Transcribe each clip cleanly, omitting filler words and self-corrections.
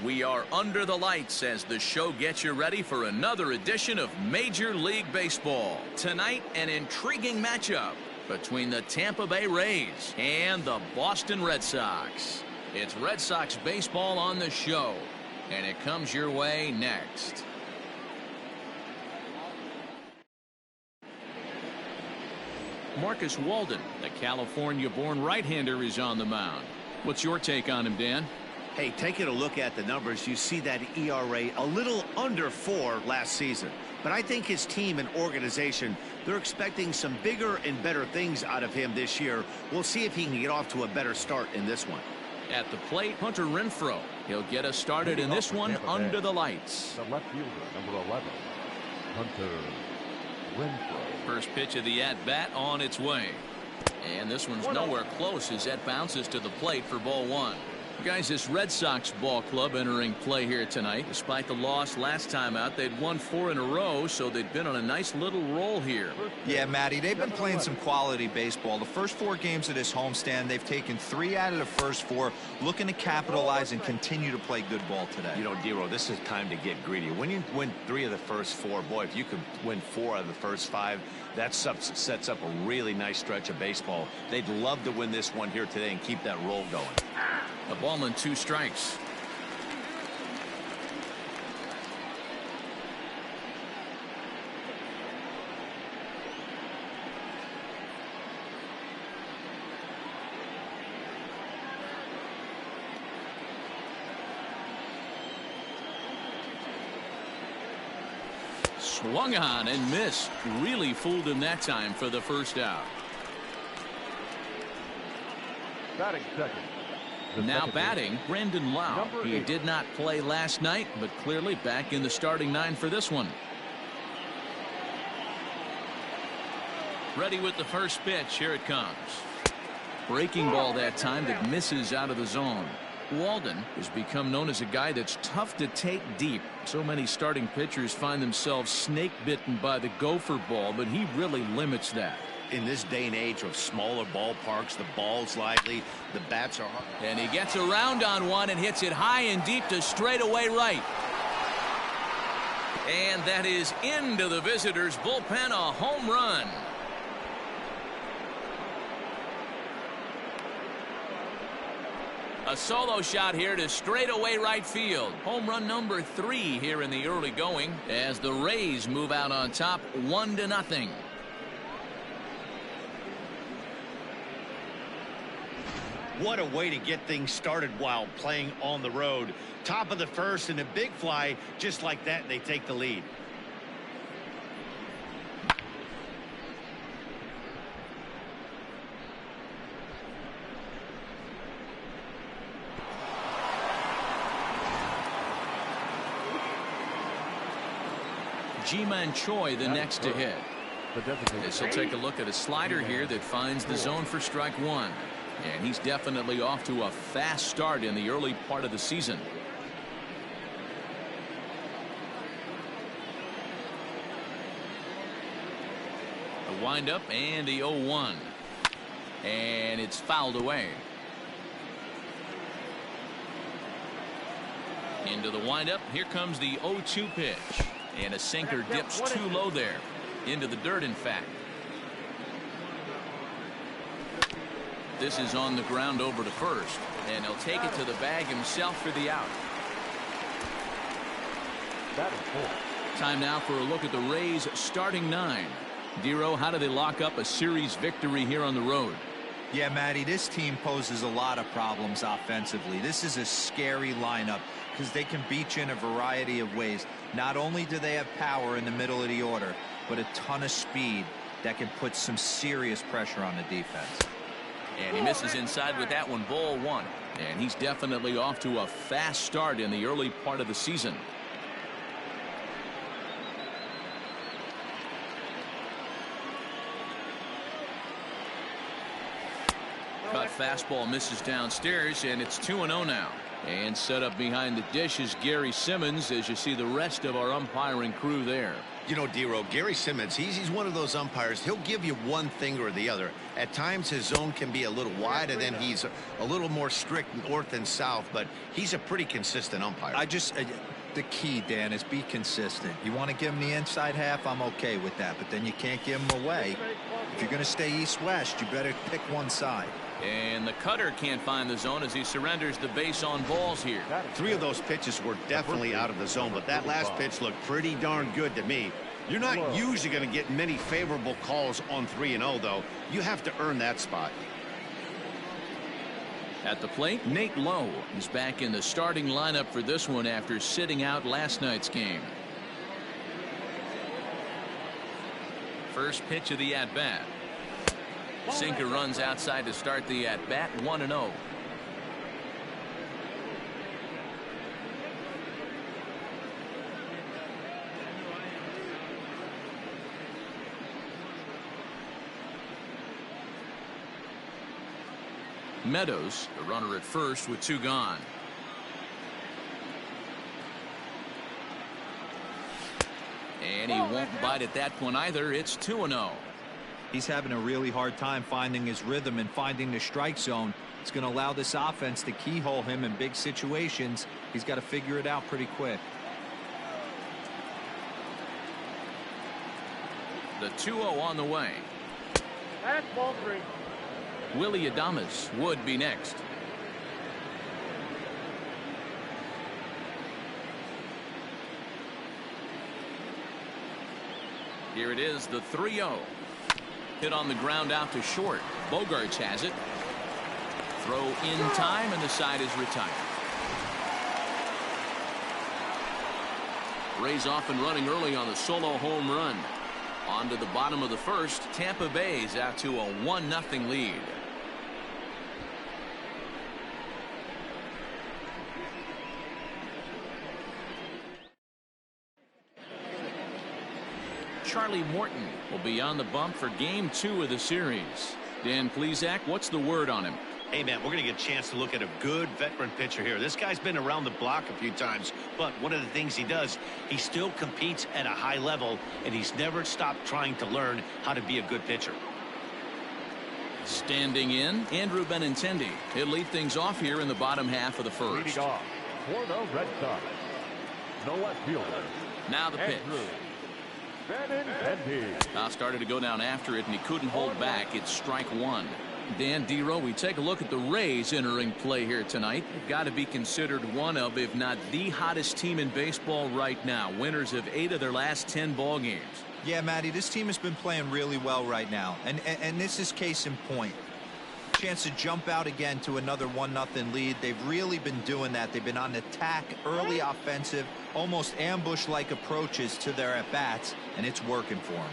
We are under the lights as the show gets you ready for another edition of Major League Baseball. Tonight, an intriguing matchup between the Tampa Bay Rays and the Boston Red Sox. It's Red Sox baseball on the show, and it comes your way next. Marcus Walden, the California-born right-hander, is on the mound. What's your take on him, Dan? Hey, taking a look at the numbers, you see that ERA a little under 4 last season. But I think his team and organization, they're expecting some bigger and better things out of him this year. We'll see if he can get off to a better start in this one. At the plate, Hunter Renfroe. He'll get us started in this one under the lights. The left fielder, number 11, Hunter Renfroe. First pitch of the at-bat on its way. And this one's nowhere close as that bounces to the plate for ball one. Guys, this Red Sox ball club entering play here tonight. Despite the loss last time out, they'd won 4 in a row, so they've been on a nice little roll here. Yeah, Matty, they've been playing some quality baseball. The first 4 games of this homestand, they've taken 3 out of the first 4, looking to capitalize and continue to play good ball today. You know, Dero, this is time to get greedy. When you win 3 of the first 4, boy, if you could win 4 out of the first 5, that sets up a really nice stretch of baseball. They'd love to win this one here today and keep that roll going. A ball and 2 strikes. Swung on and missed. Really fooled him that time for the first out. Batting second. Now batting, Brandon Lau. He did not play last night, but clearly back in the starting 9 for this one. Ready with the first pitch. Here it comes. Breaking ball that time that misses out of the zone. Walden has become known as a guy that's tough to take deep. So many starting pitchers find themselves snake bitten by the gopher ball, but he really limits that. In this day and age of smaller ballparks, the ball's lively, the bats are hard. And he gets around on one and hits it high and deep to straightaway right. And that is into the visitors' bullpen, a home run. A solo shot here to straightaway right field. Home run number 3 here in the early going as the Rays move out on top 1-0. What a way to get things started while playing on the road. Top of the first and a big fly, just like that, they take the lead. Ji-Man Choi the next to hit. This will take a look at a slider here that finds the zone for strike 1. And he's definitely off to a fast start in the early part of the season. A windup and the 0-1. And it's fouled away. Into the windup. Here comes the 0-2 pitch. And a sinker dips too low there. Into the dirt, in fact. This is on the ground over to first, and he'll take it to the bag himself for the out. Time now for a look at the Rays' starting 9. Dero, how do they lock up a series victory here on the road? Yeah, Matty, this team poses a lot of problems offensively. This is a scary lineup because they can beat you in a variety of ways. Not only do they have power in the middle of the order, but a ton of speed that can put some serious pressure on the defense. And he misses inside with that one, ball 1. And he's definitely off to a fast start in the early part of the season. Cut fastball misses downstairs, and it's 2-0 now. And set up behind the dish is Gary Simmons, as you see the rest of our umpiring crew there. You know, D-Row, Gary Simmons, he's one of those umpires. He'll give you one thing or the other. At times, his zone can be a little wide, and then he's a little more strict north and south, but he's a pretty consistent umpire. The key, Dan, is be consistent. You want to give him the inside half, I'm okay with that, but then you can't give him away. If you're going to stay east-west, you better pick one side. And the cutter can't find the zone as he surrenders the base on balls here. 3 of those pitches were definitely out of the zone, but that last pitch looked pretty darn good to me. You're not usually going to get many favorable calls on 3-0, though. You have to earn that spot. At the plate, Nate Lowe is back in the starting lineup for this one after sitting out last night's game. First pitch of the at-bat. Sinker runs outside to start the at-bat, 1-0. Meadows, the runner at first with 2 gone. And he won't bite at that one either. It's 2-0. He's having a really hard time finding his rhythm and finding the strike zone. It's going to allow this offense to keyhole him in big situations. He's got to figure it out pretty quick. The 2-0 on the way. That's ball 3. Willie Adames would be next. Here it is, the 3-0. Hit on the ground out to short. Bogarts has it. Throw in time, and the side is retired. Rays off and running early on the solo home run. On to the bottom of the first. Tampa Bay's out to a 1-0 lead. Charlie Morton will be on the bump for game 2 of the series. Dan Plesac, what's the word on him? Hey, man, we're going to get a chance to look at a good veteran pitcher here. This guy's been around the block a few times, but one of the things he does, he still competes at a high level, and he's never stopped trying to learn how to be a good pitcher. Standing in, Andrew Benintendi. He'll lead things off here in the bottom half of the first. Leading off for the Red Sox, the left fielder. Now the pitch. Now started to go down after it, and he couldn't hold back. It's strike 1. Dan, D-Row, we take a look at the Rays entering play here tonight. They've got to be considered one of, if not the hottest team in baseball right now. Winners of 8 of their last 10 ball games. Yeah, Matty, this team has been playing really well right now, and this is case in point. Chance to jump out again to another 1-0 lead. They've really been doing that. They've been on attack, early offensive, almost ambush-like approaches to their at-bats, and it's working for them.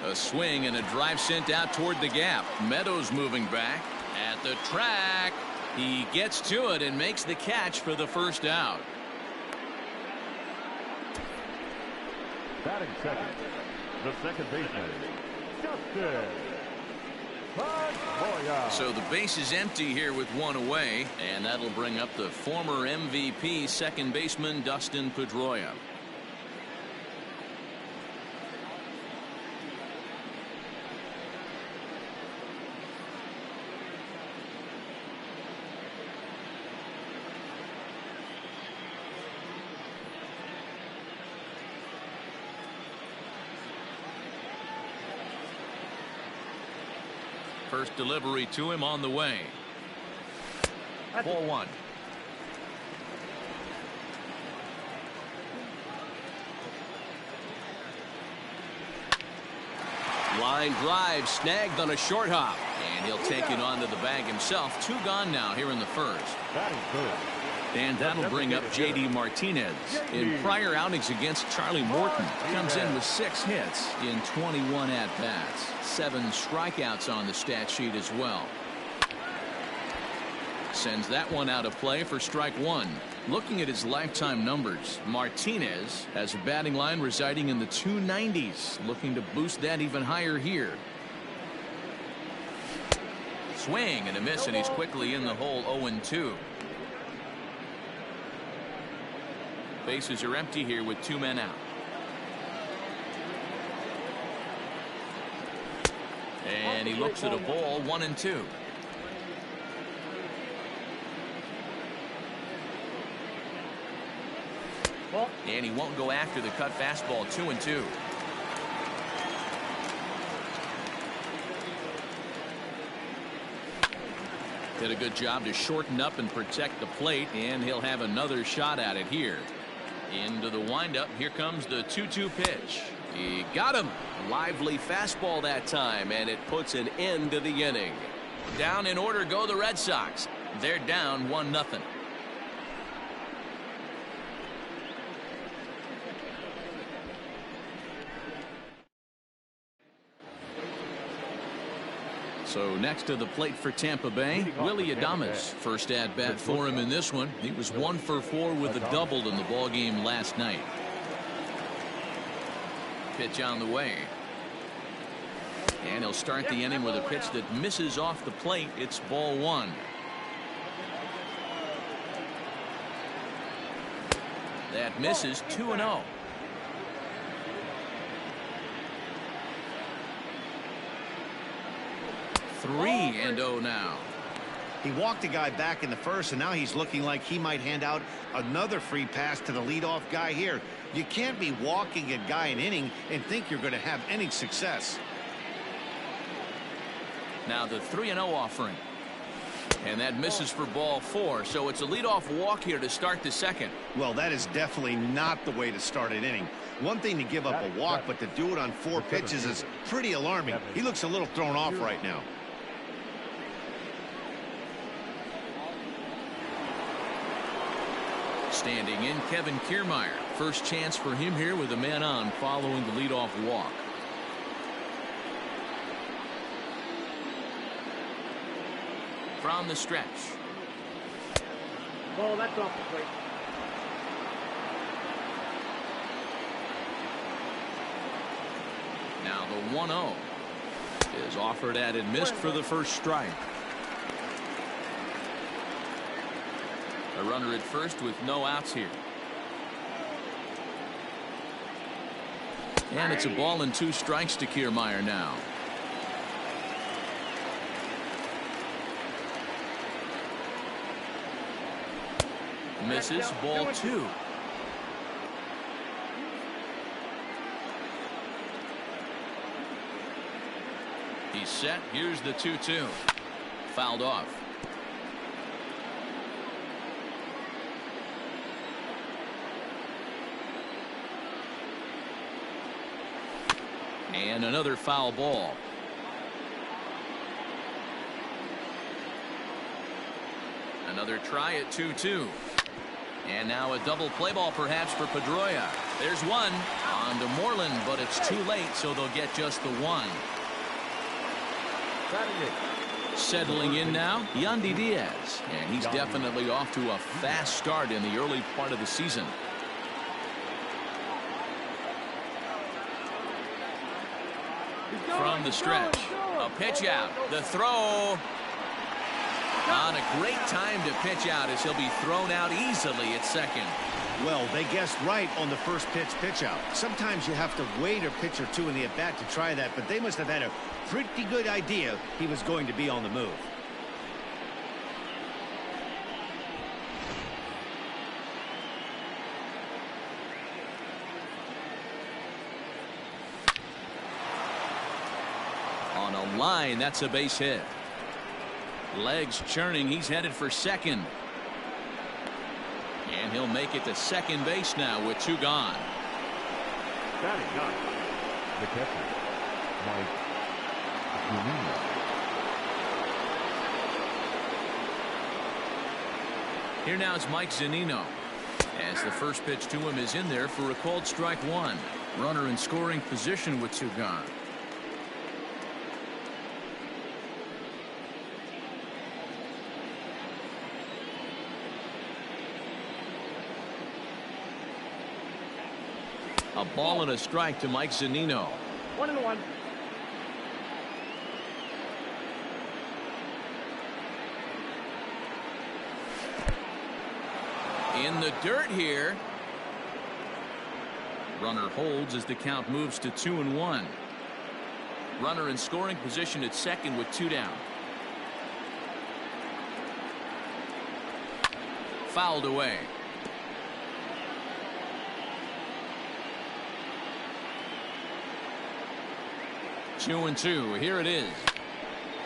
A swing and a drive sent out toward the gap. Meadows moving back at the track. He gets to it and makes the catch for the first out. Batting second, the second baseman, Justin Pedroia. So the base is empty here with 1 away, and that'll bring up the former MVP second baseman Dustin Pedroia. First delivery to him on the way. 4-1. Line drive snagged on a short hop, and he'll take it onto the bag himself. 2 gone now here in the first. That is good. And that'll bring up J.D. Martinez. In prior outings against Charlie Morton, comes in with 6 hits in 21 at-bats. 7 strikeouts on the stat sheet as well. Sends that one out of play for strike 1. Looking at his lifetime numbers, Martinez has a batting line residing in the 290s. Looking to boost that even higher here. swing and a miss, and he's quickly in the hole. 0-2. Bases are empty here with 2 men out. And he looks at a ball. 1-2. And he won't go after the cut fastball. 2-2. Did a good job to shorten up and protect the plate, and he'll have another shot at it here. Into the windup. Here comes the 2-2 pitch. He got him. Lively fastball that time, and it puts an end to the inning. Down in order go the Red Sox. They're down 1-0. So next to the plate for Tampa Bay, Willie Adames. First at bat for him in this one. He was 1 for 4 with a double in the ball game last night. Pitch on the way. And he'll start the inning with a pitch that misses off the plate. It's ball 1. That misses. 2-0. Three and 0 now. He walked a guy back in the first, and now he's looking like he might hand out another free pass to the leadoff guy here. You can't be walking a guy an inning and think you're going to have any success. Now the 3-0 offering. And that misses for ball 4. So it's a leadoff walk here to start the second. Well, that is definitely not the way to start an inning. One thing to give up a walk, but to do it on 4 pitches is pretty alarming. He looks a little thrown off right now. Standing in, Kevin Kiermaier. First chance for him here with a man on following the leadoff walk. From the stretch. Ball, that's off the plate. Now the 1-0 is offered at and missed for the first strike. A runner at first with no outs here. And it's a ball and 2 strikes to Kiermaier now. Misses. Ball 2. He's set. Here's the 2-2. Fouled off. And another foul ball. Another try at 2-2. And now a double play ball perhaps for Pedroia. There's one on to Moreland, but it's too late, so they'll get just the 1. Settling in now, Yandy Diaz. And he's definitely off to a fast start in the early part of the season. From the stretch, a pitch out, the throw on a great time to pitch out as he'll be thrown out easily at second. Well, they guessed right on the first pitch out. Sometimes you have to wait a pitch or 2 in the at-bat to try that, but they must have had a pretty good idea he was going to be on the move. On a line, that's a base hit. Legs churning, he's headed for second. And he'll make it to second base now with 2 gone. Batting up, the catcher, Mike Zunino. Here now is Mike Zunino. As the first pitch to him is in there for a called strike 1. Runner in scoring position with 2 gone. A ball and a strike to Mike Zunino. 1-1. In the dirt here. Runner holds as the count moves to 2-1. Runner in scoring position at second with 2 down. Fouled away. Two and two. Here it is.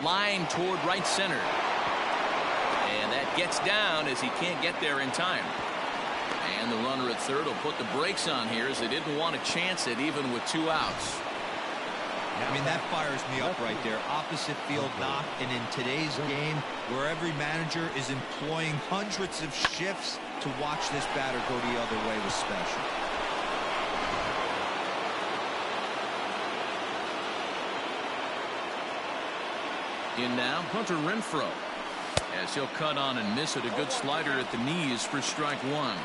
Line toward right center. And that gets down as he can't get there in time. And the runner at third will put the brakes on here as they didn't want to chance it even with 2 outs. I mean, that fires me up right there. Opposite field knock, and in today's game where every manager is employing hundreds of shifts, to watch this batter go the other way was special. In now, Hunter Renfroe, as he'll cut on and miss it. A good slider at the knees for strike 1.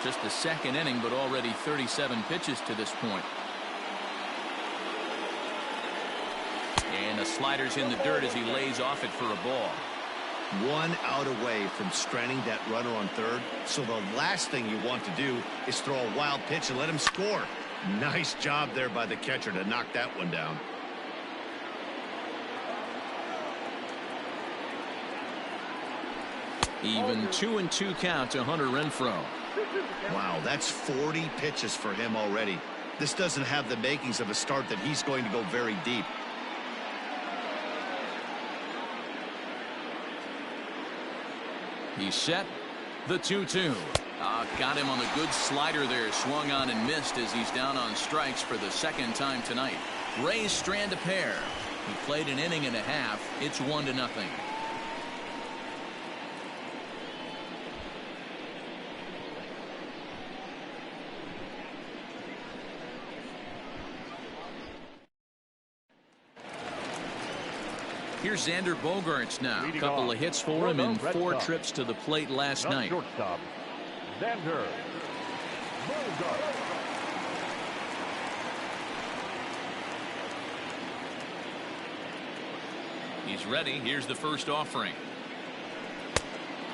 Just the second inning, but already 37 pitches to this point. And the slider's in the dirt as he lays off it for a ball. 1 out away from stranding that runner on third. So the last thing you want to do is throw a wild pitch and let him score. Nice job there by the catcher to knock that one down. Even 2-2 count to Hunter Renfroe. Wow, that's 40 pitches for him already. This doesn't have the makings of a start that he's going to go very deep. He's set. The 2-2. Got him on the good slider there. Swung on and missed as he's down on strikes for the second time tonight. Rays strand a pair. He played an inning and a half. It's 1-0. Here's Xander Bogaerts now. A couple of hits for him in 4 trips to the plate last night. Shortstop, Xander Bogaerts. He's ready. Here's the first offering.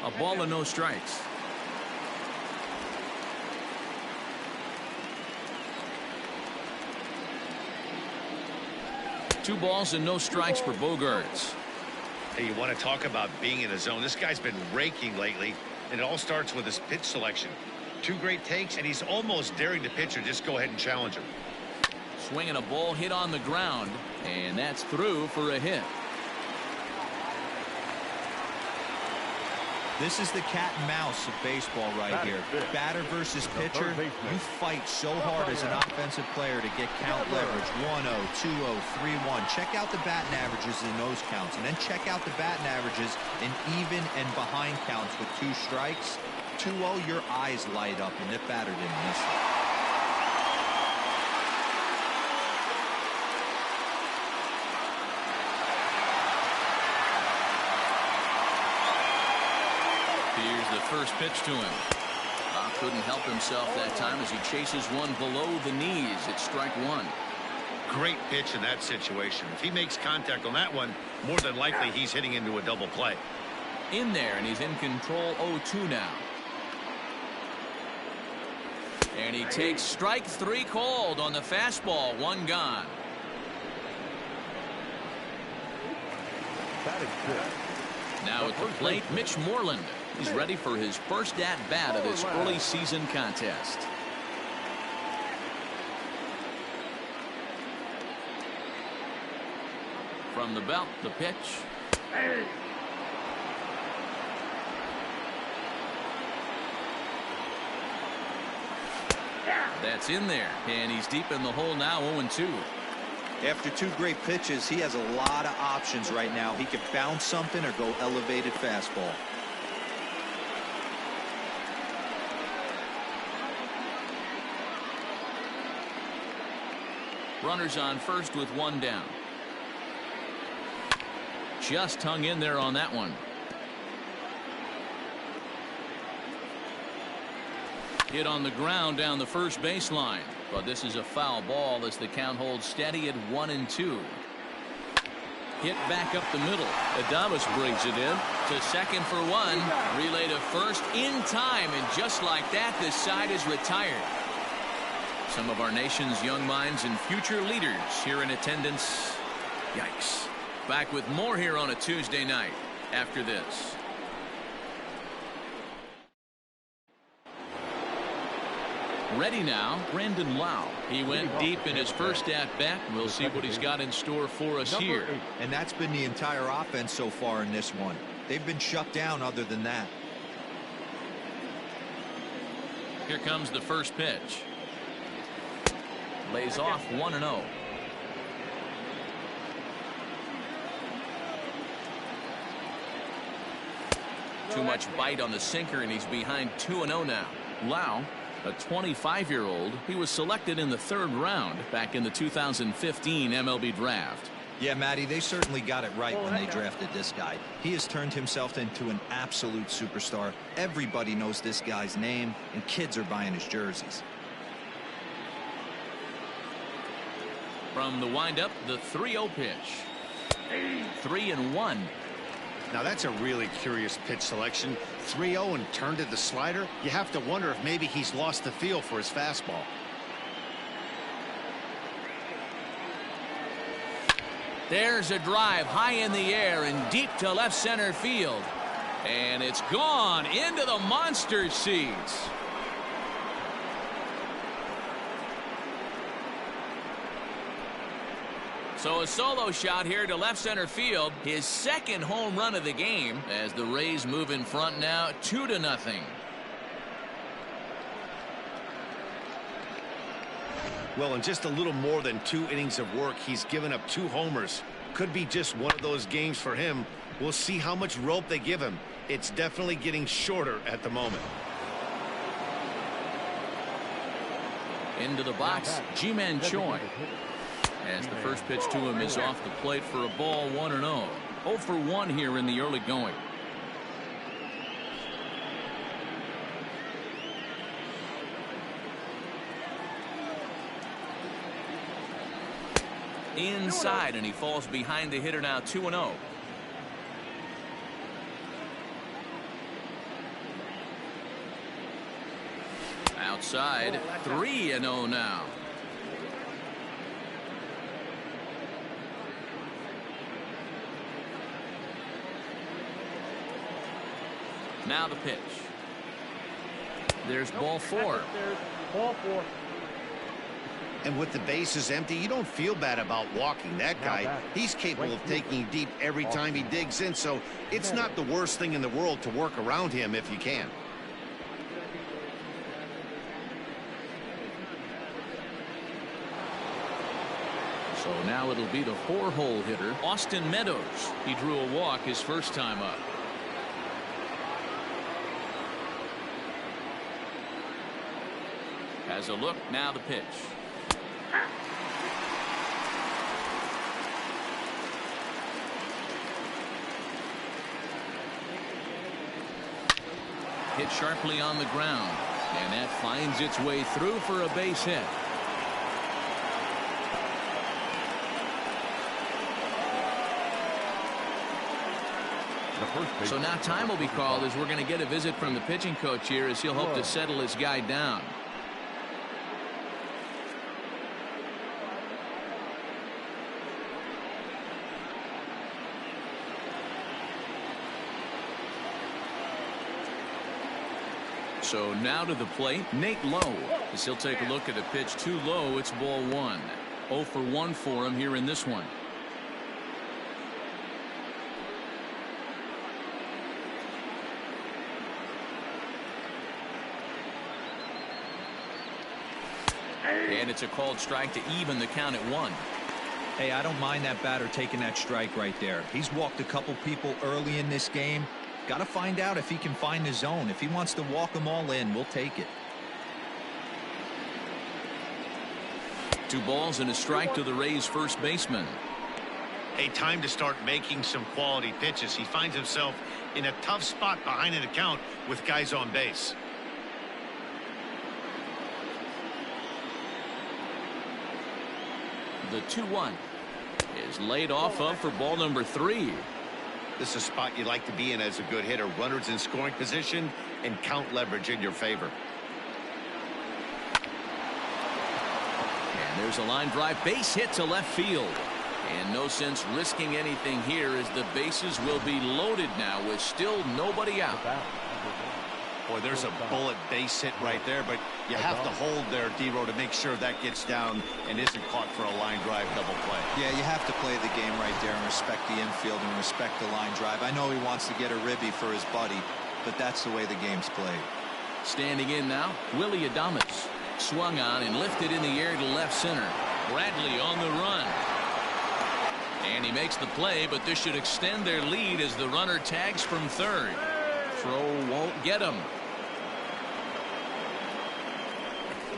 A ball and no strikes. Two balls and no strikes for Bogaerts. Hey, you want to talk about being in a zone? This guy's been raking lately, and it all starts with his pitch selection. 2 great takes, and he's almost daring the pitcher just go ahead and challenge him. Swinging a ball hit on the ground, and that's through for a hit. This is the cat and mouse of baseball right here. Batter versus pitcher. You fight so hard as an offensive player to get count leverage. 1-0, 2-0, 3-1. Check out the batting averages in those counts, and then check out the batting averages in even and behind counts with 2 strikes. 2-0, your eyes light up, and the batter didn't miss it. Here's the first pitch to him. Couldn't help himself that time as he chases one below the knees. It's strike 1. Great pitch in that situation. If he makes contact on that one, more than likely he's hitting into a double play. In there, and he's in control. 0-2 now. And he takes strike 3 called on the fastball. 1 gone. That is good. Now at the plate, Mitch Moreland. He's ready for his first at-bat of this early season contest. From the belt, the pitch. That's in there, and he's deep in the hole now. 0-2. After 2 great pitches, he has a lot of options right now. He could bounce something or go elevated fastball. Runners on first with 1 down. Just hung in there on that one. Hit on the ground down the first baseline, but this is a foul ball as the count holds steady at 1-2. Hit back up the middle. Adames brings it in to second for one. Relay to first in time, and just like that, this side is retired. Some of our nation's young minds and future leaders here in attendance. Yikes. Back with more here on a Tuesday night after this. Ready now, Brandon Lau. He went deep in his first at-bat. We'll see what he's got in store for us here. And that's been the entire offense so far in this one. They've been shut down other than that. Here comes the first pitch. Lays off 1-0. Too much bite on the sinker, and he's behind 2-0 now. Lau, a 25-year-old, he was selected in the 3rd round back in the 2015 MLB draft. Yeah, Matty, they certainly got it right when they drafted this guy. He has turned himself into an absolute superstar. Everybody knows this guy's name, and kids are buying his jerseys. From the windup, the 3-0 pitch. 3-1. Now that's a really curious pitch selection. 3-0 and turned to the slider. You have to wonder if maybe he's lost the feel for his fastball. There's a drive high in the air and deep to left center field. And it's gone into the monster seats. So a solo shot here to left center field, his 2nd home run of the game, as the Rays move in front now 2-0. Well, in just a little more than 2 innings of work, he's given up 2 homers. Could be just one of those games for him. We'll see how much rope they give him. It's definitely getting shorter at the moment. Into the box, Ji-Man Choi. As the first pitch to him is off the plate for a ball, 1-0. 0 for 1 here in the early going. Inside, and he falls behind the hitter now, 2-0. Outside, 3-0 now. Now the pitch. There's ball 4. Ball 4. And with the bases empty, you don't feel bad about walking that guy. He's capable of taking deep every time he digs in, so it's not the worst thing in the world to work around him if you can. So now it'll be the 4-hole hitter, Austin Meadows. He drew a walk his first time up. Has a look, now the pitch. Hit sharply on the ground, and that finds its way through for a base hit. So now time will be called as we're going to get a visit from the pitching coach here as he'll hope to settle his guy down. So now to the plate, Nate Lowe, as he'll take a look at a pitch too low. It's ball 1. 0 for 1 for him here in this one. And it's a called strike to even the count at 1. Hey, I don't mind that batter taking that strike right there. He's walked a couple people early in this game. Got to find out if he can find the zone. If he wants to walk them all in, we'll take it. 2 balls and a strike to the Rays' first baseman. Hey, time to start making some quality pitches. He finds himself in a tough spot behind an account with guys on base. The 2-1 is laid off of for ball number 3. This is a spot you like to be in as a good hitter. Runners in scoring position and count leverage in your favor. And there's a line drive base hit to left field. And no sense risking anything here as the bases will be loaded now with still nobody out. Boy, there's a bullet base hit right there, but you have to hold there, D-Row, to make sure that gets down and isn't caught for a line drive double play. Yeah, you have to play the game right there and respect the infield and respect the line drive. I know he wants to get a ribby for his buddy, but that's the way the game's played. Standing in now, Willie Adames. Swung on and lifted in the air to left center. Bradley on the run. And he makes the play, but this should extend their lead as the runner tags from third. Throw won't get him.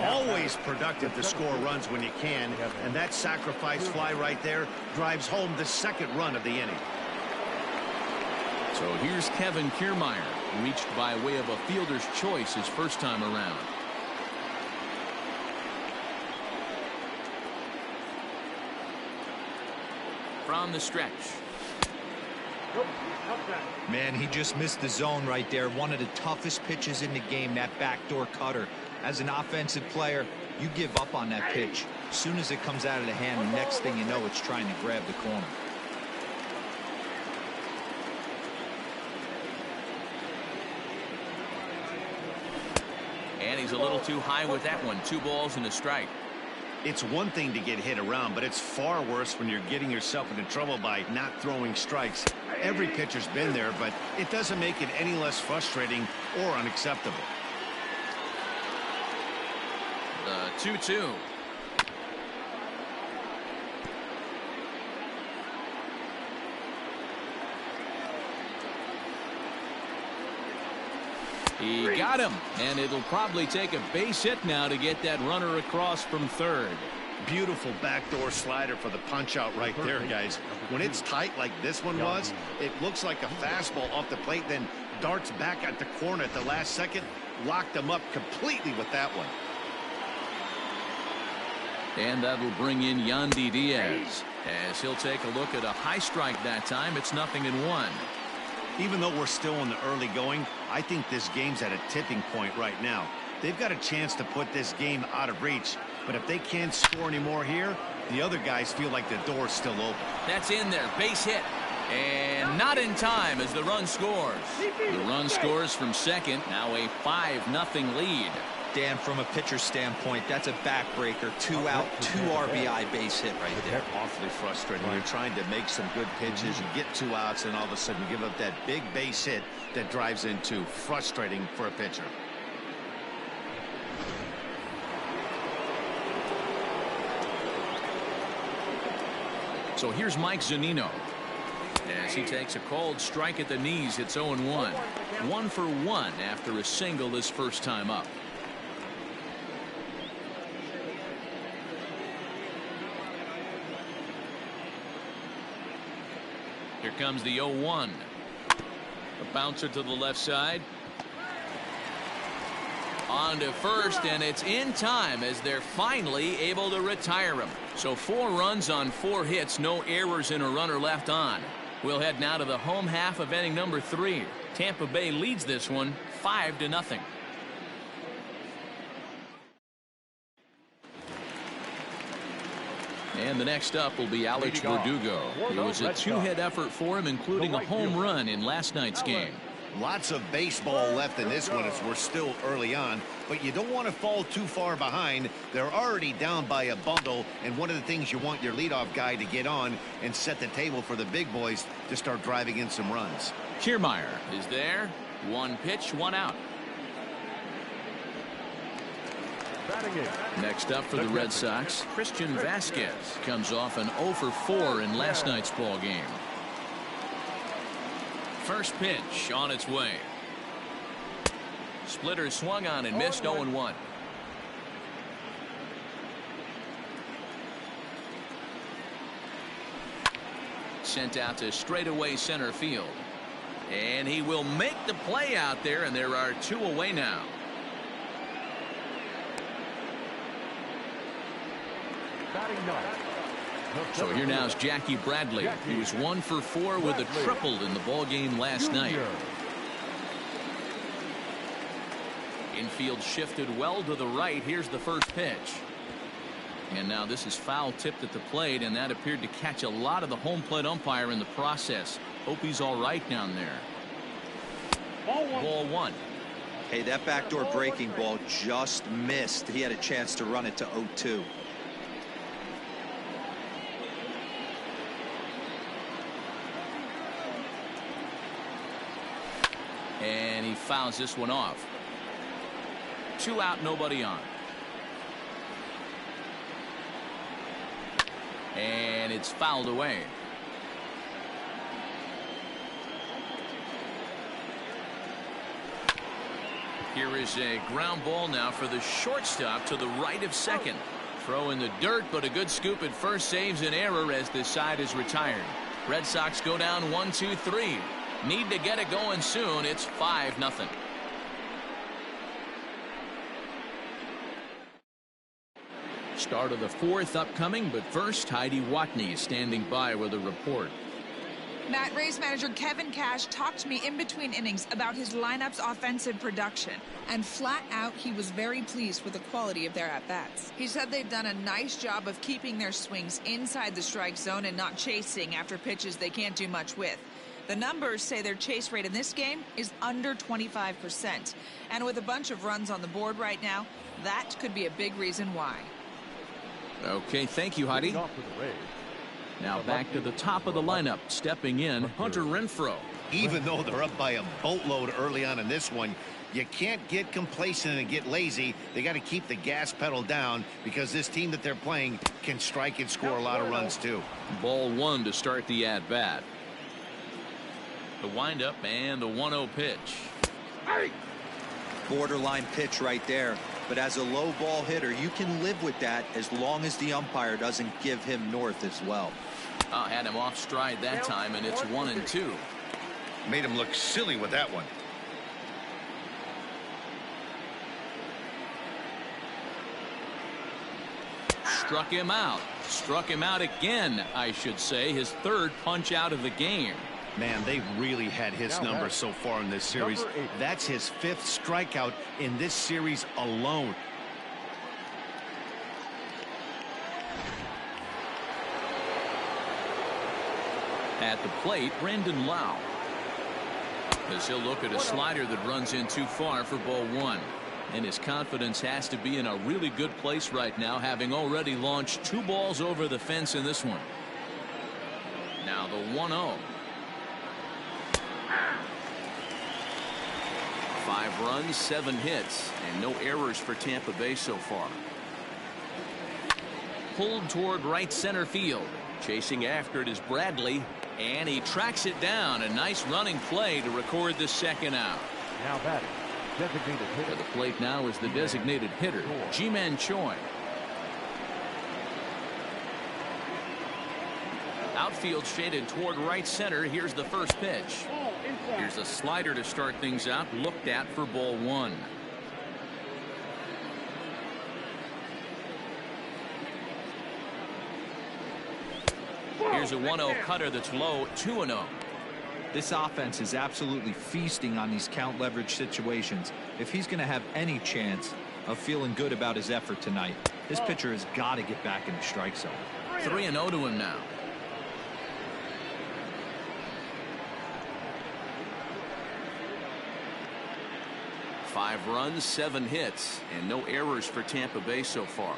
Always productive to score runs when you can, and that sacrifice fly right there drives home the second run of the inning. So here's Kevin Kiermaier, reached by way of a fielder's choice his first time around. From the stretch. Man, he just missed the zone right there. One of the toughest pitches in the game, that backdoor cutter. As an offensive player, you give up on that pitch. As soon as it comes out of the hand, the next thing you know, it's trying to grab the corner. And he's a little too high with that one. 2 balls and a strike. It's one thing to get hit around, but it's far worse when you're getting yourself into trouble by not throwing strikes. Every pitcher's been there, but it doesn't make it any less frustrating or unacceptable. The 2-2. He got him, and it'll probably take a base hit now to get that runner across from third. Beautiful backdoor slider for the punch out right there, guys. When it's tight like this one was, it looks like a fastball off the plate, then darts back at the corner at the last second. Locked him up completely with that one. And that'll bring in Yandy Diaz as he'll take a look at a high strike that time. It's 0-1. Even though we're still in the early going, I think this game's at a tipping point right now. They've got a chance to put this game out of reach, but if they can't score anymore here, the other guys feel like the door's still open. That's in there. Base hit. And not in time as the run scores. The run scores from second. Now a 5-0 lead. Dan, from a pitcher standpoint, that's a backbreaker. 2 out, 2 RBI base hit right there. Awfully frustrating. You're trying to make some good pitches, you get 2 outs, and all of a sudden you give up that big base hit that drives in 2. Frustrating for a pitcher. So here's Mike Zunino as he takes a called strike at the knees. It's 0-1. 1 for 1 after a single his first time up. Here comes the 0-1. A bouncer to the left side. On to first, and it's in time as they're finally able to retire him. So 4 runs on 4 hits, no errors and a runner left on. We'll head now to the home half of inning number 3. Tampa Bay leads this one 5-0. And the next up will be Alex Verdugo. It was a 2-hit effort for him, including a home run in last night's game. Lots of baseball left in this one as we're still early on, but you don't want to fall too far behind. They're already down by a bundle, and one of the things you want your leadoff guy to get on and set the table for the big boys to start driving in some runs. Kiermaier is there. 1 pitch, 1 out. Next up for the Red Sox, Christian Vasquez comes off an 0 for 4 in last night's ball game. First pitch on its way. Splitter swung on and missed. 0-1. Sent out to straightaway center field. And he will make the play out there, and there are 2 away now. So here now is Jackie Bradley. He was 1 for 4 with a triple in the ball game last night. Infield shifted well to the right. Here's the first pitch. And now this is foul tipped at the plate, and that appeared to catch a lot of the home plate umpire in the process. Hope he's all right down there. Ball one. Hey, that backdoor breaking ball just missed. He had a chance to run it to 0-2. And he fouls this one off. 2 out, nobody on. And it's fouled away. Here is a ground ball now for the shortstop to the right of second. Throw in the dirt, but a good scoop at first saves an error as this side is retired. Red Sox go down 1-2-3. Need to get it going soon. It's 5-0. Start of the 4th upcoming, but first Heidi Watney standing by with a report. Matt, Rays manager Kevin Cash talked to me in between innings about his lineup's offensive production, and flat out he was very pleased with the quality of their at-bats. He said they've done a nice job of keeping their swings inside the strike zone and not chasing after pitches they can't do much with. The numbers say their chase rate in this game is under 25%, and with a bunch of runs on the board right now, that could be a big reason why. Okay, thank you, Heidi. Now back to the top of the lineup. Stepping in, Hunter Renfroe. Even though they're up by a boatload early on in this one, you can't get complacent and get lazy. They got to keep the gas pedal down because this team that they're playing can strike and score a lot of runs too. Ball one to start the at-bat. The windup and the 1-0 pitch. Borderline pitch right there. But as a low ball hitter, you can live with that as long as the umpire doesn't give him north as well. Had him off stride that time, and it's 1-2. Made him look silly with that one. Struck him out. Struck him out again, I should say. His 3rd punch out of the game. Man, they've really had his numbers so far in this series. That's his 5th strikeout in this series alone. At the plate, Brandon Lau. As he'll look at a slider that runs in too far for ball one. And his confidence has to be in a really good place right now, having already launched 2 balls over the fence in this one. Now the 1-0. 5 runs, 7 hits, and no errors for Tampa Bay so far. Pulled toward right center field. Chasing after it is Bradley, and he tracks it down. A nice running play to record the 2nd out. Now batting, designated hitter. At the plate now is the designated hitter, Ji-Man Choi. Outfield shaded toward right center. Here's the first pitch. Here's a slider to start things out, looked at for ball one. Here's a 1-0 cutter that's low, 2-0. This offense is absolutely feasting on these count leverage situations. If he's going to have any chance of feeling good about his effort tonight, this pitcher has got to get back in the strike zone. 3-0 to him now. Five runs, 7 hits, and no errors for Tampa Bay so far.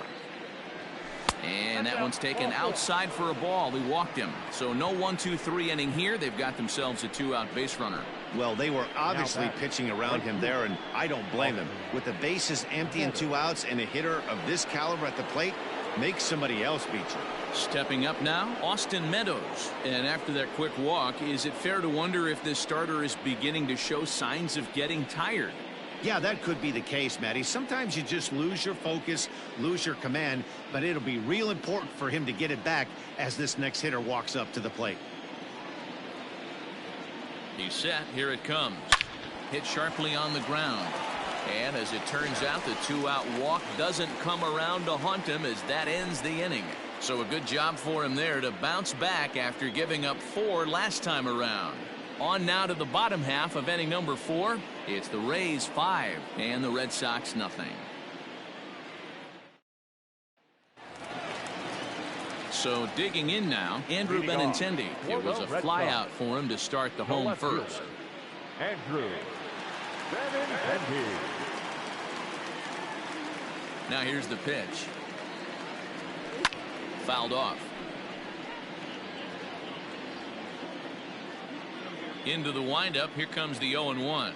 And that one's taken outside for a ball. He walked him. So no 1-2-3 inning here. They've got themselves a 2-out base runner. Well, they were obviously pitching around him there, and I don't blame him. With the bases empty and 2 outs and a hitter of this caliber at the plate, make somebody else beat you. Stepping up now, Austin Meadows. And after that quick walk, is it fair to wonder if this starter is beginning to show signs of getting tired? Yeah, that could be the case, Matty. Sometimes you just lose your focus, lose your command, but it'll be real important for him to get it back as this next hitter walks up to the plate. He's set. Here it comes. Hit sharply on the ground. And as it turns out, the two-out walk doesn't come around to haunt him as that ends the inning. So a good job for him there to bounce back after giving up 4 last time around. On now to the bottom half of inning number 4. It's the Rays 5 and the Red Sox nothing. So digging in now, Andrew Benintendi. It was a flyout for him to start the home first. Andrew Benintendi. Now here's the pitch. Fouled off. Into the windup. Here comes the 0-1.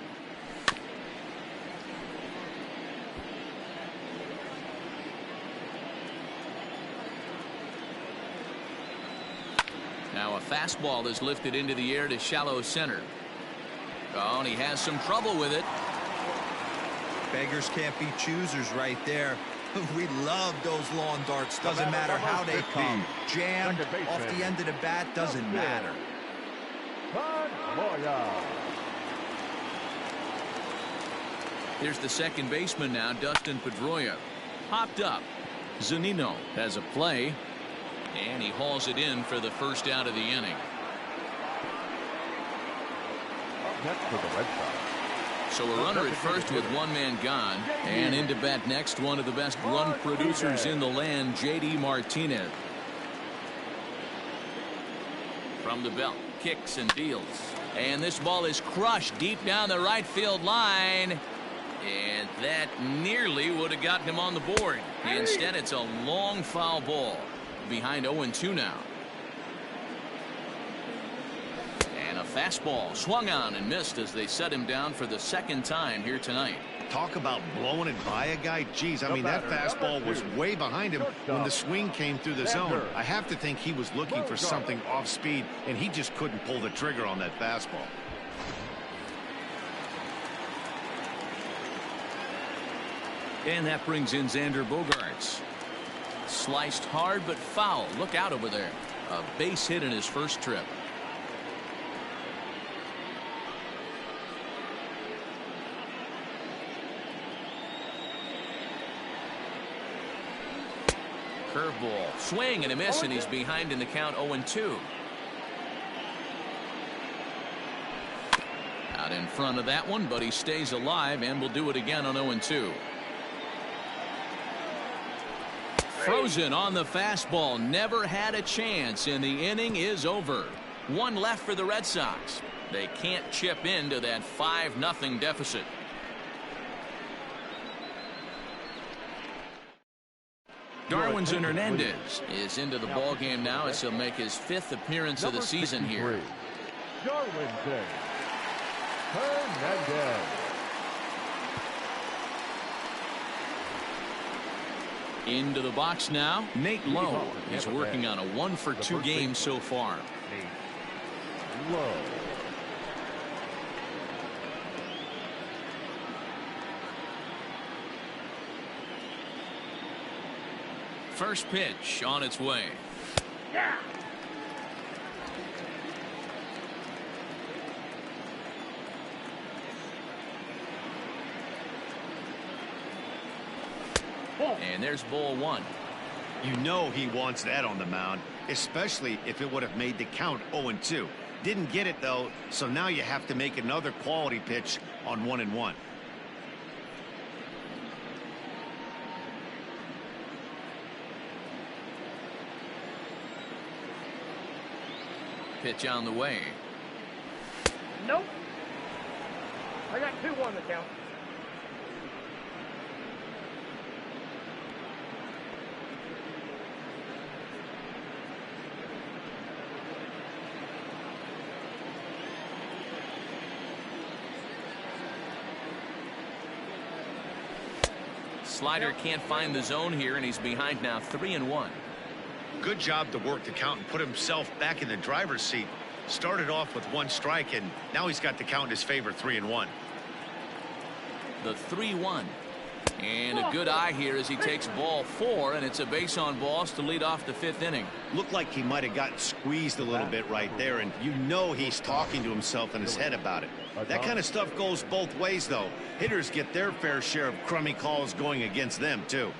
Now a fastball is lifted into the air to shallow center. Oh, and he has some trouble with it. Beggars can't be choosers right there. We love those lawn darts. Doesn't matter how they come. Jammed off the end of the bat, doesn't matter. Here's the second baseman now, Dustin Pedroia. Popped up. Zunino has a play. And he hauls it in for the first out of the inning. Next for the Red Sox. So a runner at first with one man gone. And into bat next, one of the best run producers in the land, J.D. Martinez. From the belt, kicks and deals. And this ball is crushed deep down the right field line. And that nearly would have gotten him on the board. Instead, it's a long foul ball. Behind 0-2 now. And a fastball swung on and missed as they set him down for the second time here tonight. Talk about blowing it by a guy. Geez, I mean, that fastball was way behind him when the swing came through the zone. I have to think he was looking for something off speed, and he just couldn't pull the trigger on that fastball. And that brings in Xander Bogaerts. Sliced hard but foul. Look out over there. A base hit in his first trip. Curveball. Swing and a miss, and he's behind in the count 0-2. Out in front of that one, but he stays alive and will do it again on 0-2. Frozen on the fastball. Never had a chance, and the inning is over. One left for the Red Sox. They can't chip into that 5-0 deficit. Darwinzon Hernandez is into the ball game now as he'll make his 5th appearance of the season here. Darwinzon Hernandez. Into the box now, Nate Lowe is working on a 1-for-2 game so far. Nate Lowe. First pitch on its way. Yeah. And there's ball 1. You know he wants that on the mound, especially if it would have made the count 0-2. Didn't get it, though, so now you have to make another quality pitch on 1-1. Pitch on the way. Nope. I got 2-1 to count. Slider can't find the zone here, and he's behind now 3-1. Good job to work the count and put himself back in the driver's seat. Started off with 1 strike, and now he's got the count in his favor, 3-1. The 3-1. And a good eye here as he takes ball 4, and it's a base on balls to lead off the 5th inning. Looked like he might have gotten squeezed a little bit right there, and you know he's talking to himself in his head about it. That kind of stuff goes both ways, though. Hitters get their fair share of crummy calls going against them, too.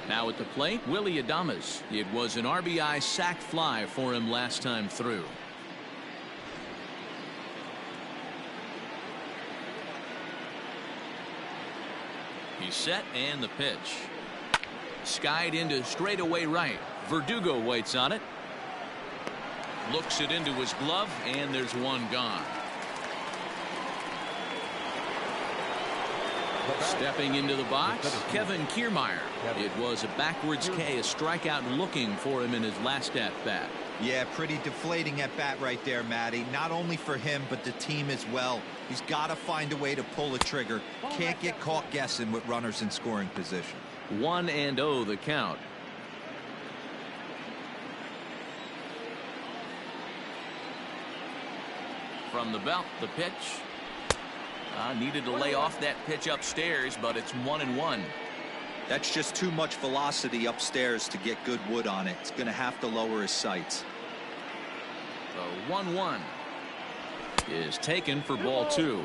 Now at the plate, Willie Adames. It was an RBI sac fly for him last time through. He's set, and the pitch. Skied into straightaway right. Verdugo waits on it. Looks it into his glove, and there's one gone. Stepping into the box, Kevin Kiermaier. It was a backwards K, a strikeout looking for him in his last at-bat. Yeah, pretty deflating at bat right there, Matty. Not only for him, but the team as well. He's got to find a way to pull a trigger. Can't get caught guessing with runners in scoring position. 1-0 the count. From the belt, the pitch. Needed to lay off that pitch upstairs, but it's 1-1. That's just too much velocity upstairs to get good wood on it. It's going to have to lower his sights. The 1-1 is taken for ball 2.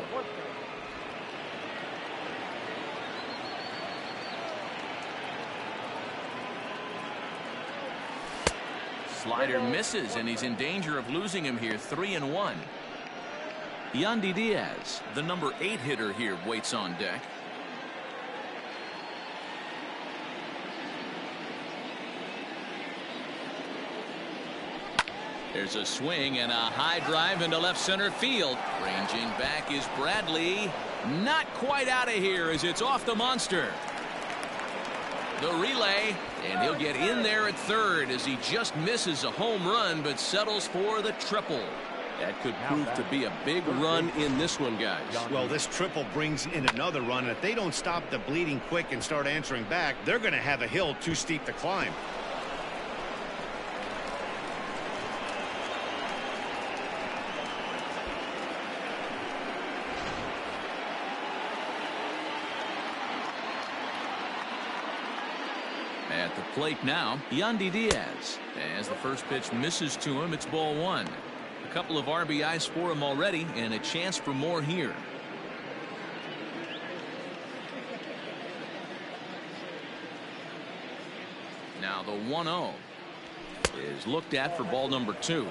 Slider misses, and he's in danger of losing him here. 3-1. Yandy Diaz, the number 8 hitter here, waits on deck. There's a swing and a high drive into left center field. Ranging back is Bradley. Not quite out of here as it's off the monster. The relay, and he'll get in there at third as he just misses a home run but settles for the triple. That could prove to be a big run in this one, guys. Well, this triple brings in another run, and if they don't stop the bleeding quick and start answering back, they're going to have a hill too steep to climb. At the plate now, Yandy Diaz. As the first pitch misses to him, it's ball 1. A couple of RBIs for him already, and a chance for more here. Now the 1-0 is looked at for ball number 2.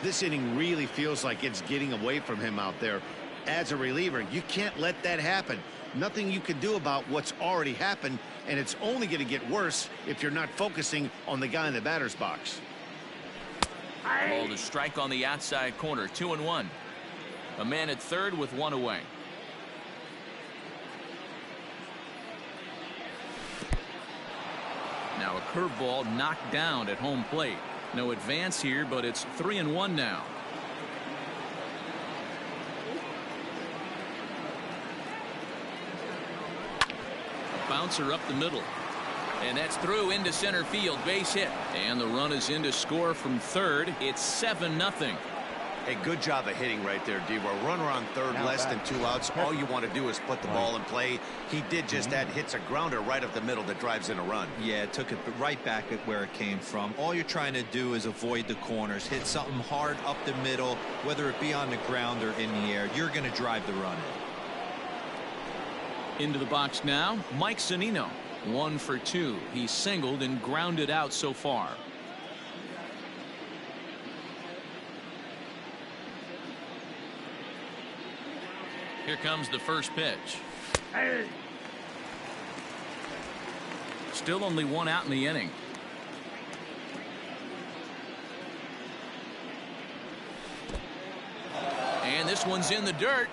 This inning really feels like it's getting away from him out there. As a reliever, you can't let that happen. Nothing you can do about what's already happened, and it's only going to get worse if you're not focusing on the guy in the batter's box. Ball to strike on the outside corner. 2-1. A man at third with one away. Now a curveball knocked down at home plate. No advance here, but it's 3-1 now. A bouncer up the middle. And that's through into center field. Base hit. And the run is in to score from third. It's 7-0. A good job of hitting right there, D. A runner on third, less than 2 outs. All you want to do is put the ball in play. He did just that. Hits a grounder right up the middle that drives in a run. Yeah, it took it right back at where it came from. All you're trying to do is avoid the corners. Hit something hard up the middle, whether it be on the ground or in the air. You're going to drive the run in. Into the box now, Mike Zunino. 1 for 2. He's singled and grounded out so far. Here comes the first pitch. Still only 1 out in the inning. And this one's in the dirt.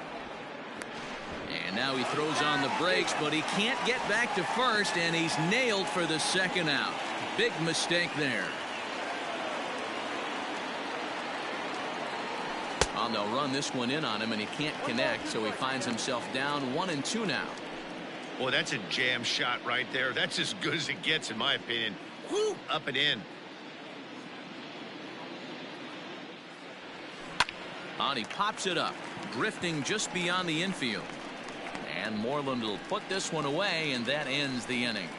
And now he throws on the brakes, but he can't get back to first, and he's nailed for the second out. Big mistake there. Oh, they'll run this one in on him, and he can't connect, so he finds himself down 1-2 now. Boy, that's a jam shot right there. That's as good as it gets, in my opinion. Whoo, up and in. And he pops it up. drifting just beyond the infield. And Moreland will put this one away, and that ends the inning.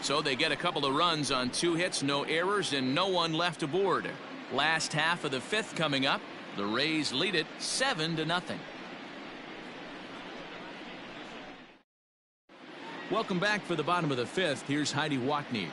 So they get a couple of runs on 2 hits, no errors, and no one left aboard. Last half of the 5th coming up. The Rays lead it 7-0. Welcome back for the bottom of the 5th. Here's Heidi Wackney.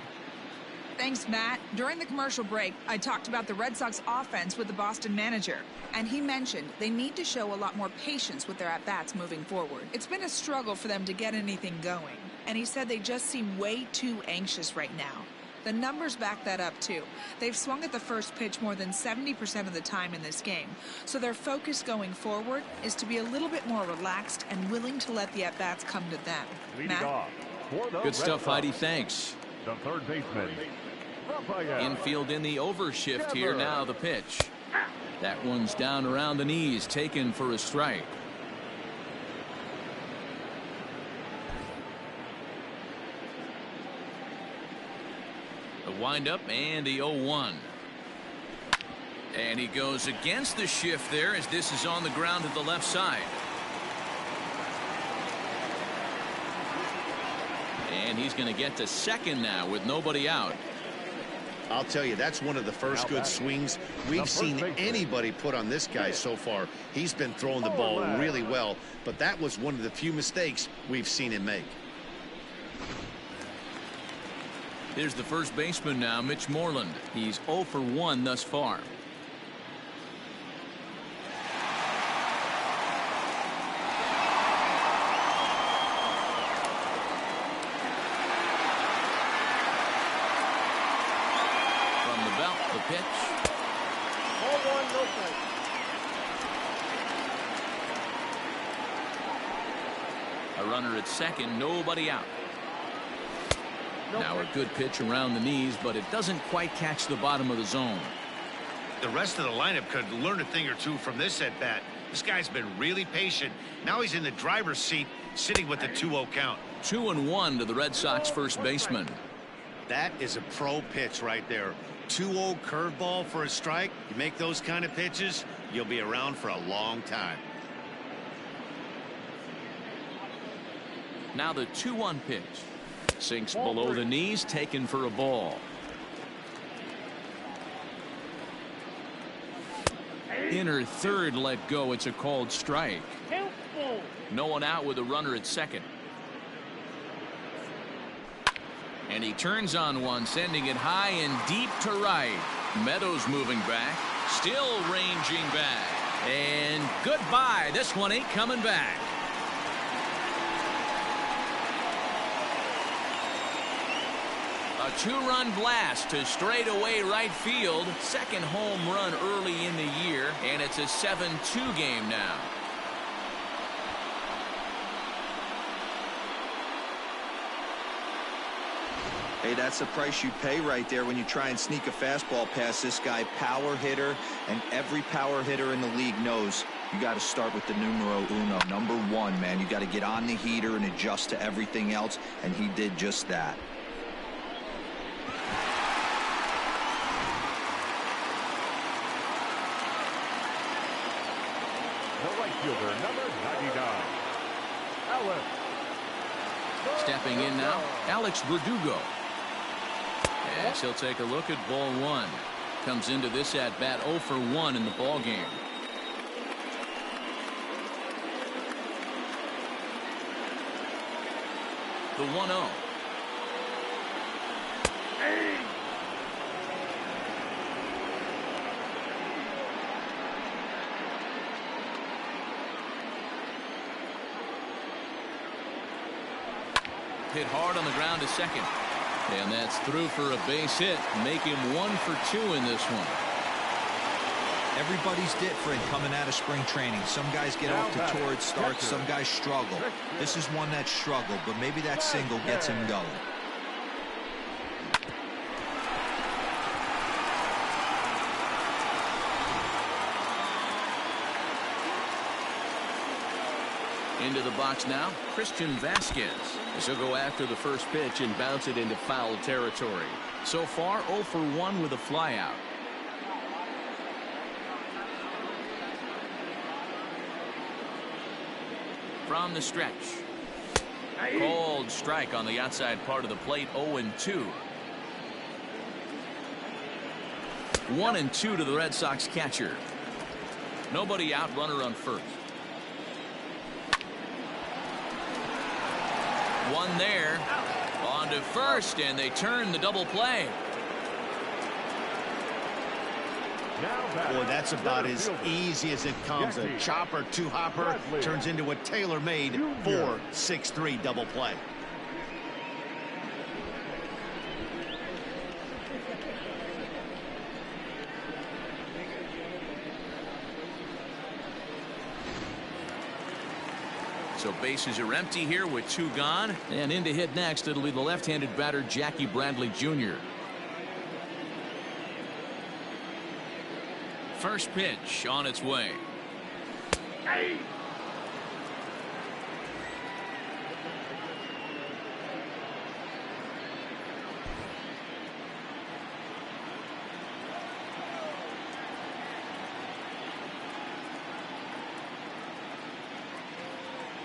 Thanks, Matt. During the commercial break, I talked about the Red Sox offense with the Boston manager, and he mentioned they need to show a lot more patience with their at-bats moving forward. It's been a struggle for them to get anything going, and he said they just seem way too anxious right now. The numbers back that up, too. They've swung at the first pitch more than 70% of the time in this game, so their focus going forward is to be a little bit more relaxed and willing to let the at-bats come to them. Matt? Good stuff, Heidi. Thanks. The third baseman. Infield in the overshift here. Now the pitch. That one's down around the knees, taken for a strike. The windup and the 0-1. And he goes against the shift there as this is on the ground to the left side. And he's going to get to second now with nobody out. I'll tell you, that's one of the first good swings we've seen anybody put on this guy so far. He's been throwing the ball really well, but that was one of the few mistakes we've seen him make. Here's the first baseman now, Mitch Moreland. He's 0 for 1 thus far. From the belt, the pitch. Ball 1, no strike. A runner at second, nobody out. Now a good pitch around the knees, but it doesn't quite catch the bottom of the zone. The rest of the lineup could learn a thing or two from this at bat. This guy's been really patient. Now he's in the driver's seat, sitting with the 2-0 count. 2-1 to the Red Sox first baseman. That is a pro pitch right there. 2-0 curveball for a strike. You make those kind of pitches, you'll be around for a long time. Now the 2-1 pitch. Sinks below the knees, taken for a ball. Inner third let go. It's a called strike. No one out with a runner at second. And he turns on one, sending it high and deep to right. Meadows moving back, still ranging back. And goodbye. This one ain't coming back. A 2-run blast to straightaway right field. Second home run early in the year, and it's a 7-2 game now. Hey, that's the price you pay right there when you try and sneak a fastball past this guy. Power hitter, and every power hitter in the league knows you got to start with the numero uno, number 1, man. You got to get on the heater and adjust to everything else, and he did just that. The right fielder, number 99, Alex. Stepping in now, Alex Verdugo. As he'll take a look at ball 1. Comes into this at bat 0 for 1 in the ball game. The 1-0. Hit hard on the ground to second. And that's through for a base hit. Make him 1 for 2 in this one. Everybody's different coming out of spring training. Some guys get off to torrid starts. Some guys struggle. This is one that struggled, but maybe that single gets him going. Into the box now, Christian Vasquez. As he'll go after the first pitch and bounce it into foul territory. So far, 0 for 1 with a flyout. From the stretch. Cold strike on the outside part of the plate. 0-2. 1-2 to the Red Sox catcher. Nobody out, runner on first. One there. On to first, and they turn the double play. Boy, that's about as easy as it comes. A chopper two hopper turns into a tailor-made 4-6-3 double play. So bases are empty here with 2 gone. And in to hit next, it'll be the left-handed batter Jackie Bradley Jr. First pitch on its way.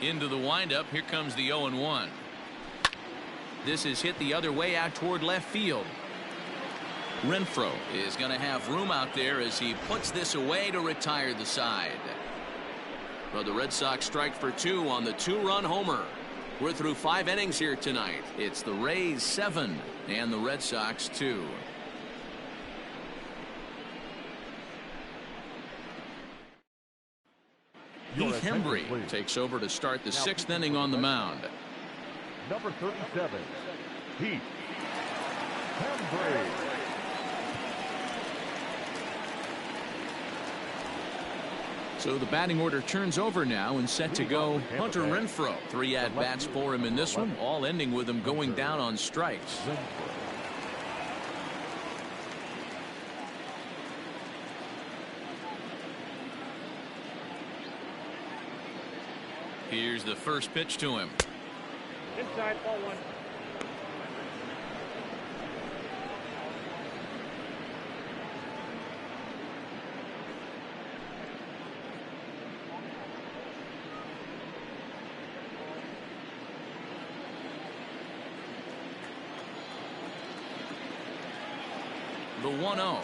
Into the windup. Here comes the 0-1. This is hit the other way out toward left field. Renfroe is going to have room out there as he puts this away to retire the side. But the Red Sox strike for 2 on the 2-run homer. We're through 5 innings here tonight. It's the Rays 7 and the Red Sox 2. Heath Hembree takes over to start the 6th inning on the mound. Number 37, Heath Hembree. So the batting order turns over now and set to go Hunter Renfroe. 3 at-bats for him in this one, all ending with him going down on strikes. Here's the first pitch to him. Inside, ball 1. The 1-0.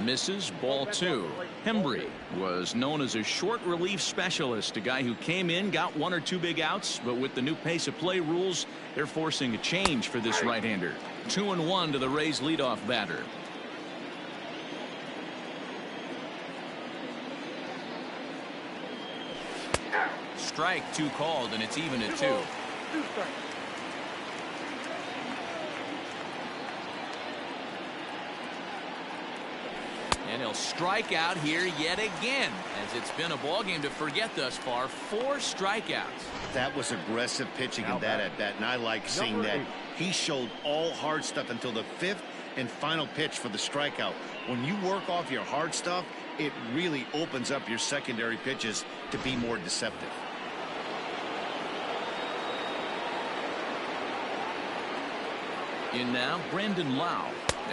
Misses, ball 2. Hembree was known as a short relief specialist, a guy who came in, got 1 or 2 big outs, but with the new pace of play rules, they're forcing a change for this right-hander. 2-1 to the Rays leadoff batter. Strike 2 called, and it's even at 2. And he'll strike out here yet again, as it's been a ballgame to forget thus far. 4 strikeouts. That was aggressive pitching in that at bat, and I like seeing that. He showed all hard stuff until the 5th and final pitch for the strikeout. When you work off your hard stuff, it really opens up your secondary pitches to be more deceptive. In now, Brandon Lau,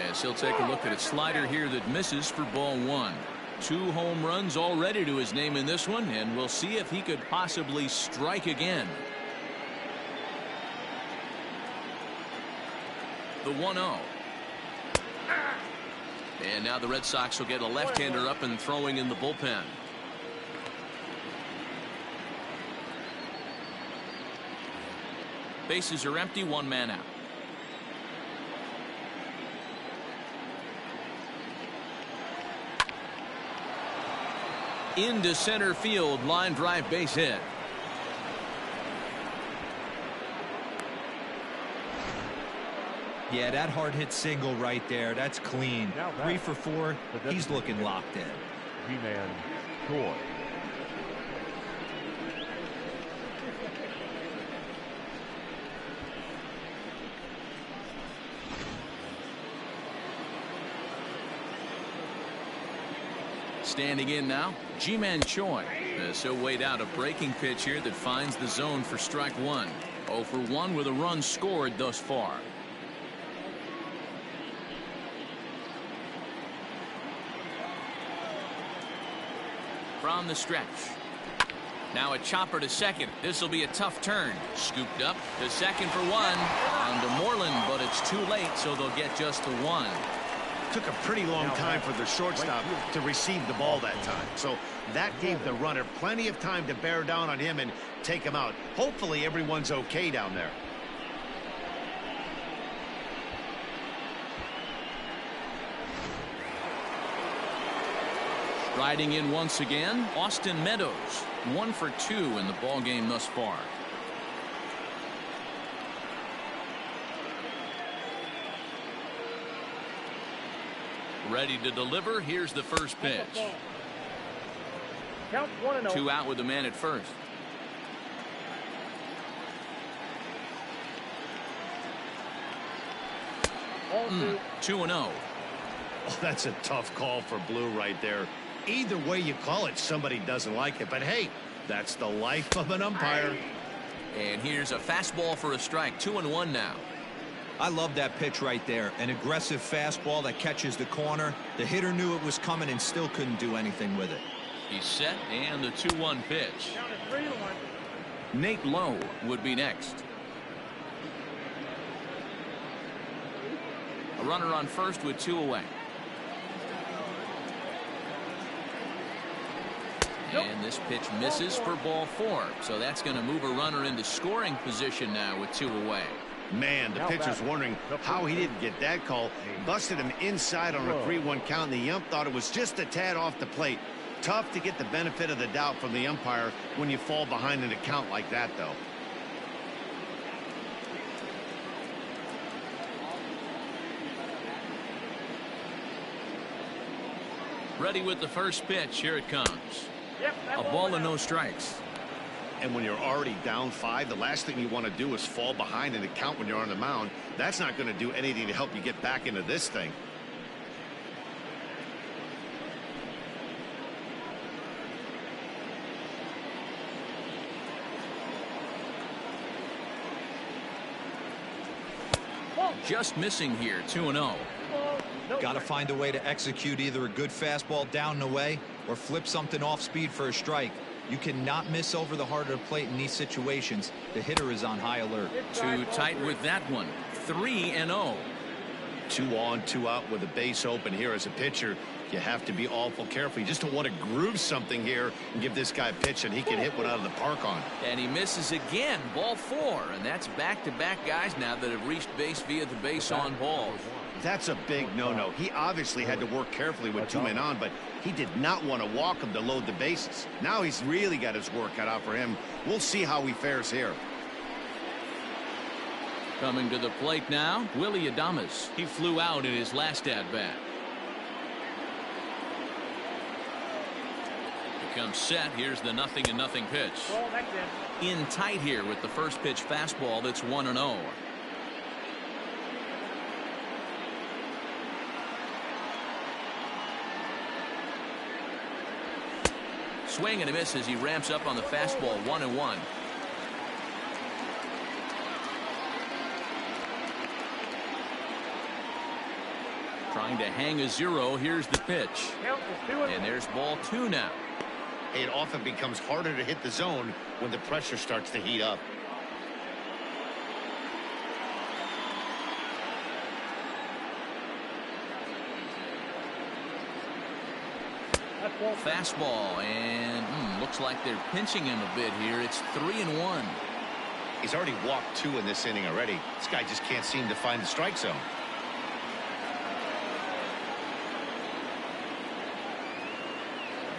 as he'll take a look at a slider here that misses for ball 1. 2 home runs already to his name in this one, and we'll see if he could possibly strike again. The 1-0. And now the Red Sox will get a left-hander up and throwing in the bullpen. Bases are empty, 1 man out. Into center field, line drive, base hit. Yeah, that hard hit single right there. That's clean. 3 for 4. He's looking locked in. G-Man Troy. Standing in now, G-Man Choi. So weighed out a breaking pitch here that finds the zone for strike 1. 0 for 1 with a run scored thus far. From the stretch. Now a chopper to second. This will be a tough turn. Scooped up to second for one. On to Moreland, but it's too late, so they'll get just the one. Took a pretty long time for the shortstop to receive the ball that time. So that gave the runner plenty of time to bear down on him and take him out. Hopefully everyone's okay down there. Riding in once again, Austin Meadows. 1 for 2 in the ball game thus far. Ready to deliver. Here's the first pitch. Count 1-0. 2 out with the man at first. Ball 2-0. Oh, that's a tough call for Blue right there. Either way you call it, somebody doesn't like it. But hey, that's the life of an umpire. And here's a fastball for a strike. 2-1 now. I love that pitch right there. An aggressive fastball that catches the corner. The hitter knew it was coming and still couldn't do anything with it. He's set, and the 2-1 pitch. Counted 3-1. Nate Lowe would be next. A runner on first with 2 away. And this pitch misses for ball 4. So that's going to move a runner into scoring position now with 2 away. Man, the pitcher's wondering how he didn't get that call. Busted him inside on a 3-1 count, and the ump thought it was just a tad off the plate. Tough to get the benefit of the doubt from the umpire when you fall behind in a count like that, though. Ready with the first pitch. Here it comes. Yep, A ball and no strikes. And when you're already down 5, the last thing you want to do is fall behind in the count when you're on the mound. That's not going to do anything to help you get back into this thing. Just missing here. 2-0. Got to find a way to execute either a good fastball down and away or flip something off speed for a strike. You cannot miss over the heart of the plate in these situations. The hitter is on high alert. Too tight with that one. 3-0. 2 on, 2 out with a base open here as a pitcher. You have to be awful careful. You just don't want to groove something here and give this guy a pitch and he can hit one out of the park on. And he misses again. Ball 4. And that's back-to-back guys now that have reached base via the base on balls. That's a big no-no. He obviously had to work carefully with 2 men on, but he did not want to walk him to load the bases. Now he's really got his work cut out for him. We'll see how he fares here. Coming to the plate now, Willie Adames. He flew out in his last at-bat. Becomes set. Here's the 0-0 pitch. Ball next In tight here with the first pitch fastball. That's 1-0. Swing and a miss as he ramps up on the fastball. 1-1. Trying to hang a 0. Here's the pitch. Count is 2-1. And there's ball 2 now. It often becomes harder to hit the zone when the pressure starts to heat up. Fastball, and looks like they're pinching him a bit here. It's 3-1. He's already walked 2 in this inning already. This guy just can't seem to find the strike zone.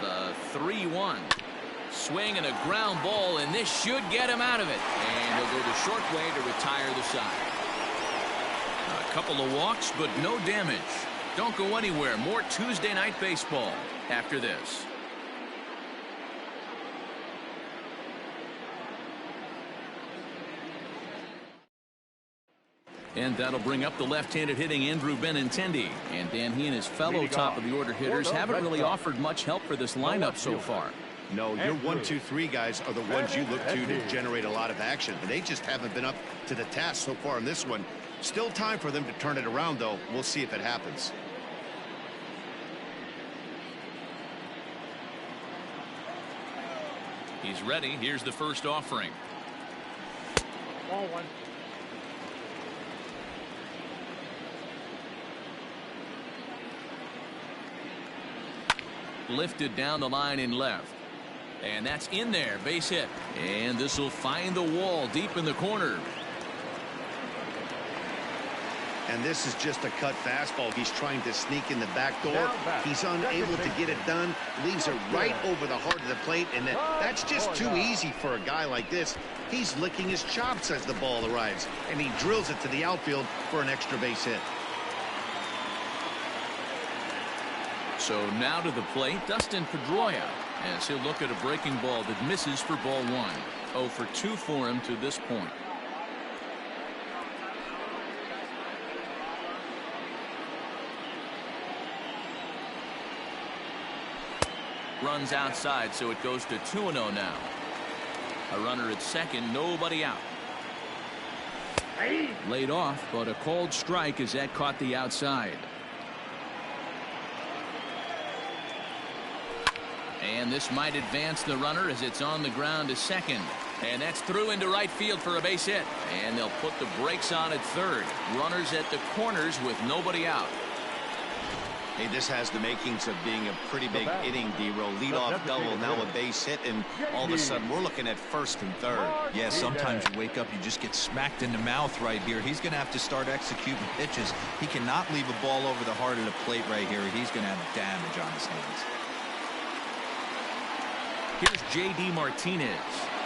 The 3-1. Swing and a ground ball, and this should get him out of it. And he'll go the short way to retire the side. A couple of walks, but no damage. Don't go anywhere. More Tuesday night baseball after this. And that'll bring up the left-handed hitting Andrew Benintendi. And Dan, he and his fellow top-of-the-order hitters haven't really offered much help for this lineup so far. No, your 1, 2, 3 guys are the ones you look to generate a lot of action. And they just haven't been up to the task so far in this one. Still time for them to turn it around, though. We'll see if it happens. He's ready. Here's the first offering. Ball one. Lifted down the line in left. And that's in there. Base hit. And this will find the wall deep in the corner. And this is just a cut fastball. He's trying to sneak in the back door. He's unable to get it done. Leaves it right over the heart of the plate. And that's just too easy for a guy like this. He's licking his chops as the ball arrives. And he drills it to the outfield for an extra base hit. So now to the plate, Dustin Pedroia, as he'll look at a breaking ball that misses for ball one. 0 for 2 for him to this point. Runs outside, so it goes to 2-0 now. A runner at second, nobody out. Laid off, but a called strike as that caught the outside. And this might advance the runner as it's on the ground to second. And that's through into right field for a base hit. And they'll put the brakes on at third. Runners at the corners with nobody out. Hey, this has the makings of being a pretty big inning, D-Row. Lead-off double, now a base hit, and all of a sudden we're looking at first and third. Yeah, sometimes you wake up, you just get smacked in the mouth right here. He's going to have to start executing pitches. He cannot leave a ball over the heart of the plate right here. He's going to have damage on his hands. Here's J.D. Martinez.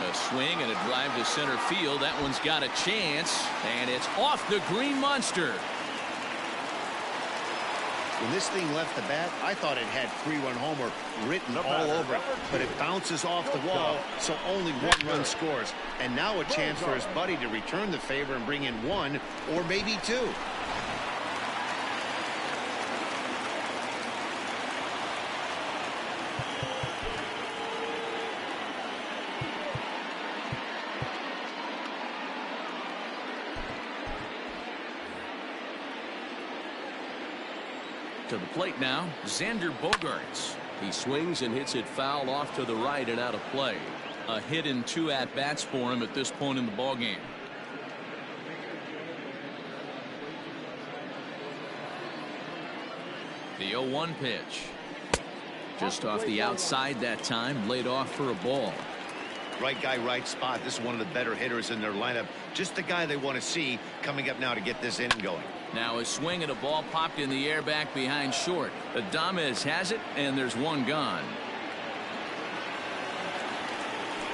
A swing and a drive to center field. That one's got a chance, and it's off the green monster. When this thing left the bat, I thought it had 3-run homer written all over it, but it bounces off the wall, so only one run scores. And now a chance for his buddy to return the favor and bring in one or maybe two. To the plate now, Xander Bogaerts. He swings and hits it foul off to the right and out of play. A hit and 2 at-bats for him at this point in the ballgame. The 0-1 pitch. Just off the outside that time, laid off for a ball. Right guy, right spot. This is one of the better hitters in their lineup. Just the guy they want to see coming up now to get this inning going. Now a swing and a ball popped in the air back behind short. Adames has it, and there's one gone.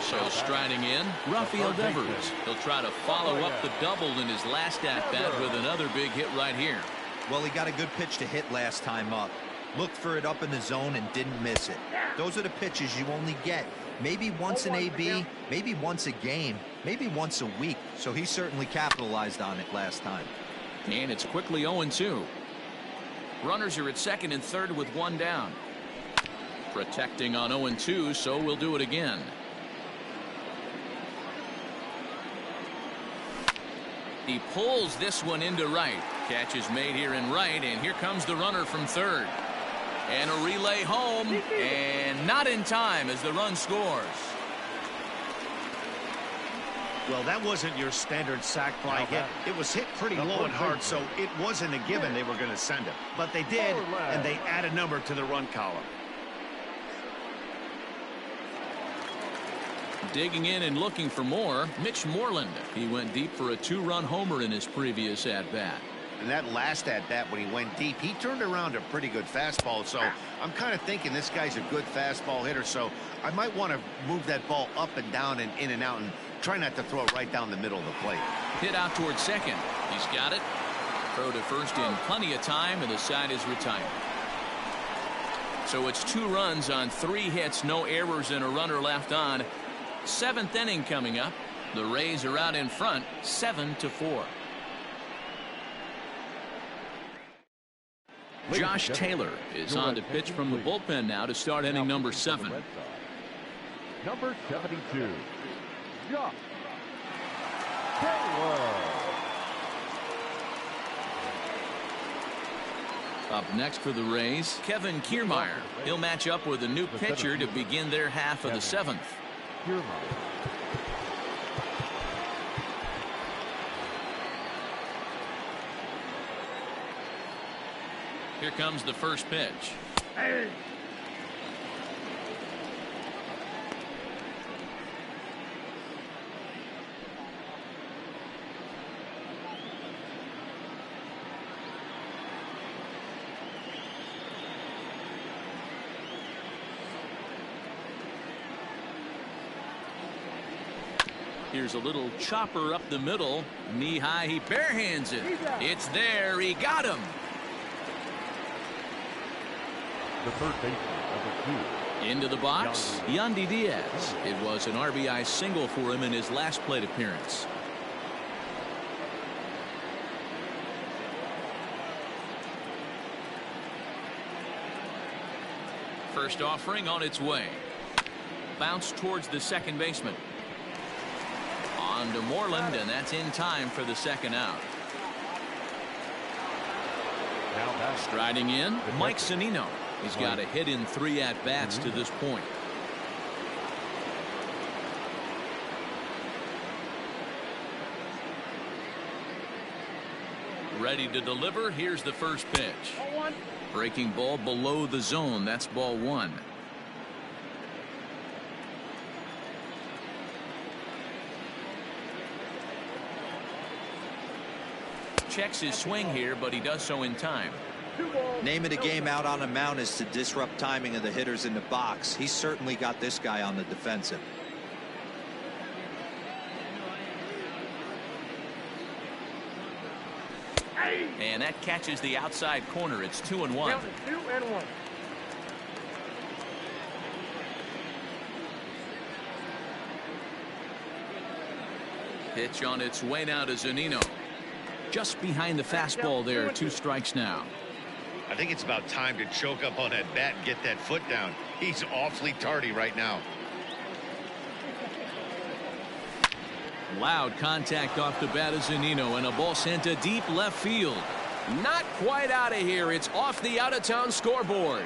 So striding in, Rafael Devers. He'll try to follow up the double in his last at-bat with another big hit right here. Well, he got a good pitch to hit last time up. Looked for it up in the zone and didn't miss it. Those are the pitches you only get. Maybe once an AB, maybe once a game, maybe once a week. So he certainly capitalized on it last time. And it's quickly 0-2. Runners are at second and third with one down. Protecting on 0-2, so we'll do it again. He pulls this one into right. Catch is made here in right, and here comes the runner from third. And a relay home, and not in time as the run scores. Well, that wasn't your standard sac fly hit. It was hit pretty low and hard, so it wasn't a given they were going to send it. But they did, and they add a number to the run column. Digging in and looking for more, Mitch Moreland. He went deep for a 2-run homer in his previous at-bat. And that last at-bat when he went deep, he turned around a pretty good fastball. So I'm kind of thinking this guy's a good fastball hitter. So I might want to move that ball up and down and in and out and try not to throw it right down the middle of the plate. Hit out towards second. He's got it. Throw to first in plenty of time, and the side is retired. So it's 2 runs on 3 hits, no errors, and a runner left on. 7th inning coming up. The Rays are out in front, 7-4. Josh Taylor is on to pitch from the bullpen now to start inning number 7. Number 72, Josh Taylor. Up next for the Rays, Kevin Kiermaier. He'll match up with a new pitcher to begin their half of the 7th. Kiermaier. Here comes the first pitch. Hey. Here's a little chopper up the middle. Knee high, he barehands it. It's there, he got him. The third baseman, number 2. Into the box, Yandy Diaz. It was an RBI single for him in his last plate appearance. First offering on its way. Bounce towards the second baseman. On to Moreland, and that's in time for the second out. Striding in, Mike Zunino. He's got a hit in 3 at-bats to this point. Ready to deliver. Here's the first pitch. Breaking ball below the zone. That's ball 1. Checks his swing here, but he does so in time. Name of the game out on a mound is to disrupt timing of the hitters in the box. He's certainly got this guy on the defensive. And that catches the outside corner. It's 2-1. 2-1. Pitch on its way now to Zunino. Just behind the fastball there. 2 strikes now. I think it's about time to choke up on that bat and get that foot down. He's awfully tardy right now. Loud contact off the bat of Zunino, and a ball sent to deep left field. Not quite out of here. It's off the out-of-town scoreboard.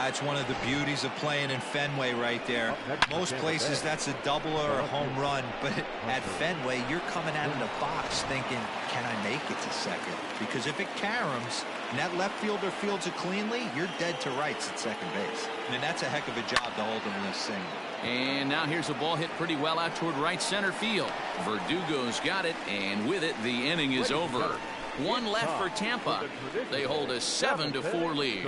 It's one of the beauties of playing in Fenway right there. Most places that's a double or a home run, but at Fenway you're coming out of the box thinking, can I make it to second? Because if it caroms and that left fielder fields it cleanly, you're dead to rights at second base. And that's a heck of a job to hold him in this single. And now here's a ball hit pretty well out toward right center field. Verdugo's got it, and with it the inning is over. 1 left for Tampa. They hold a 7-4 lead.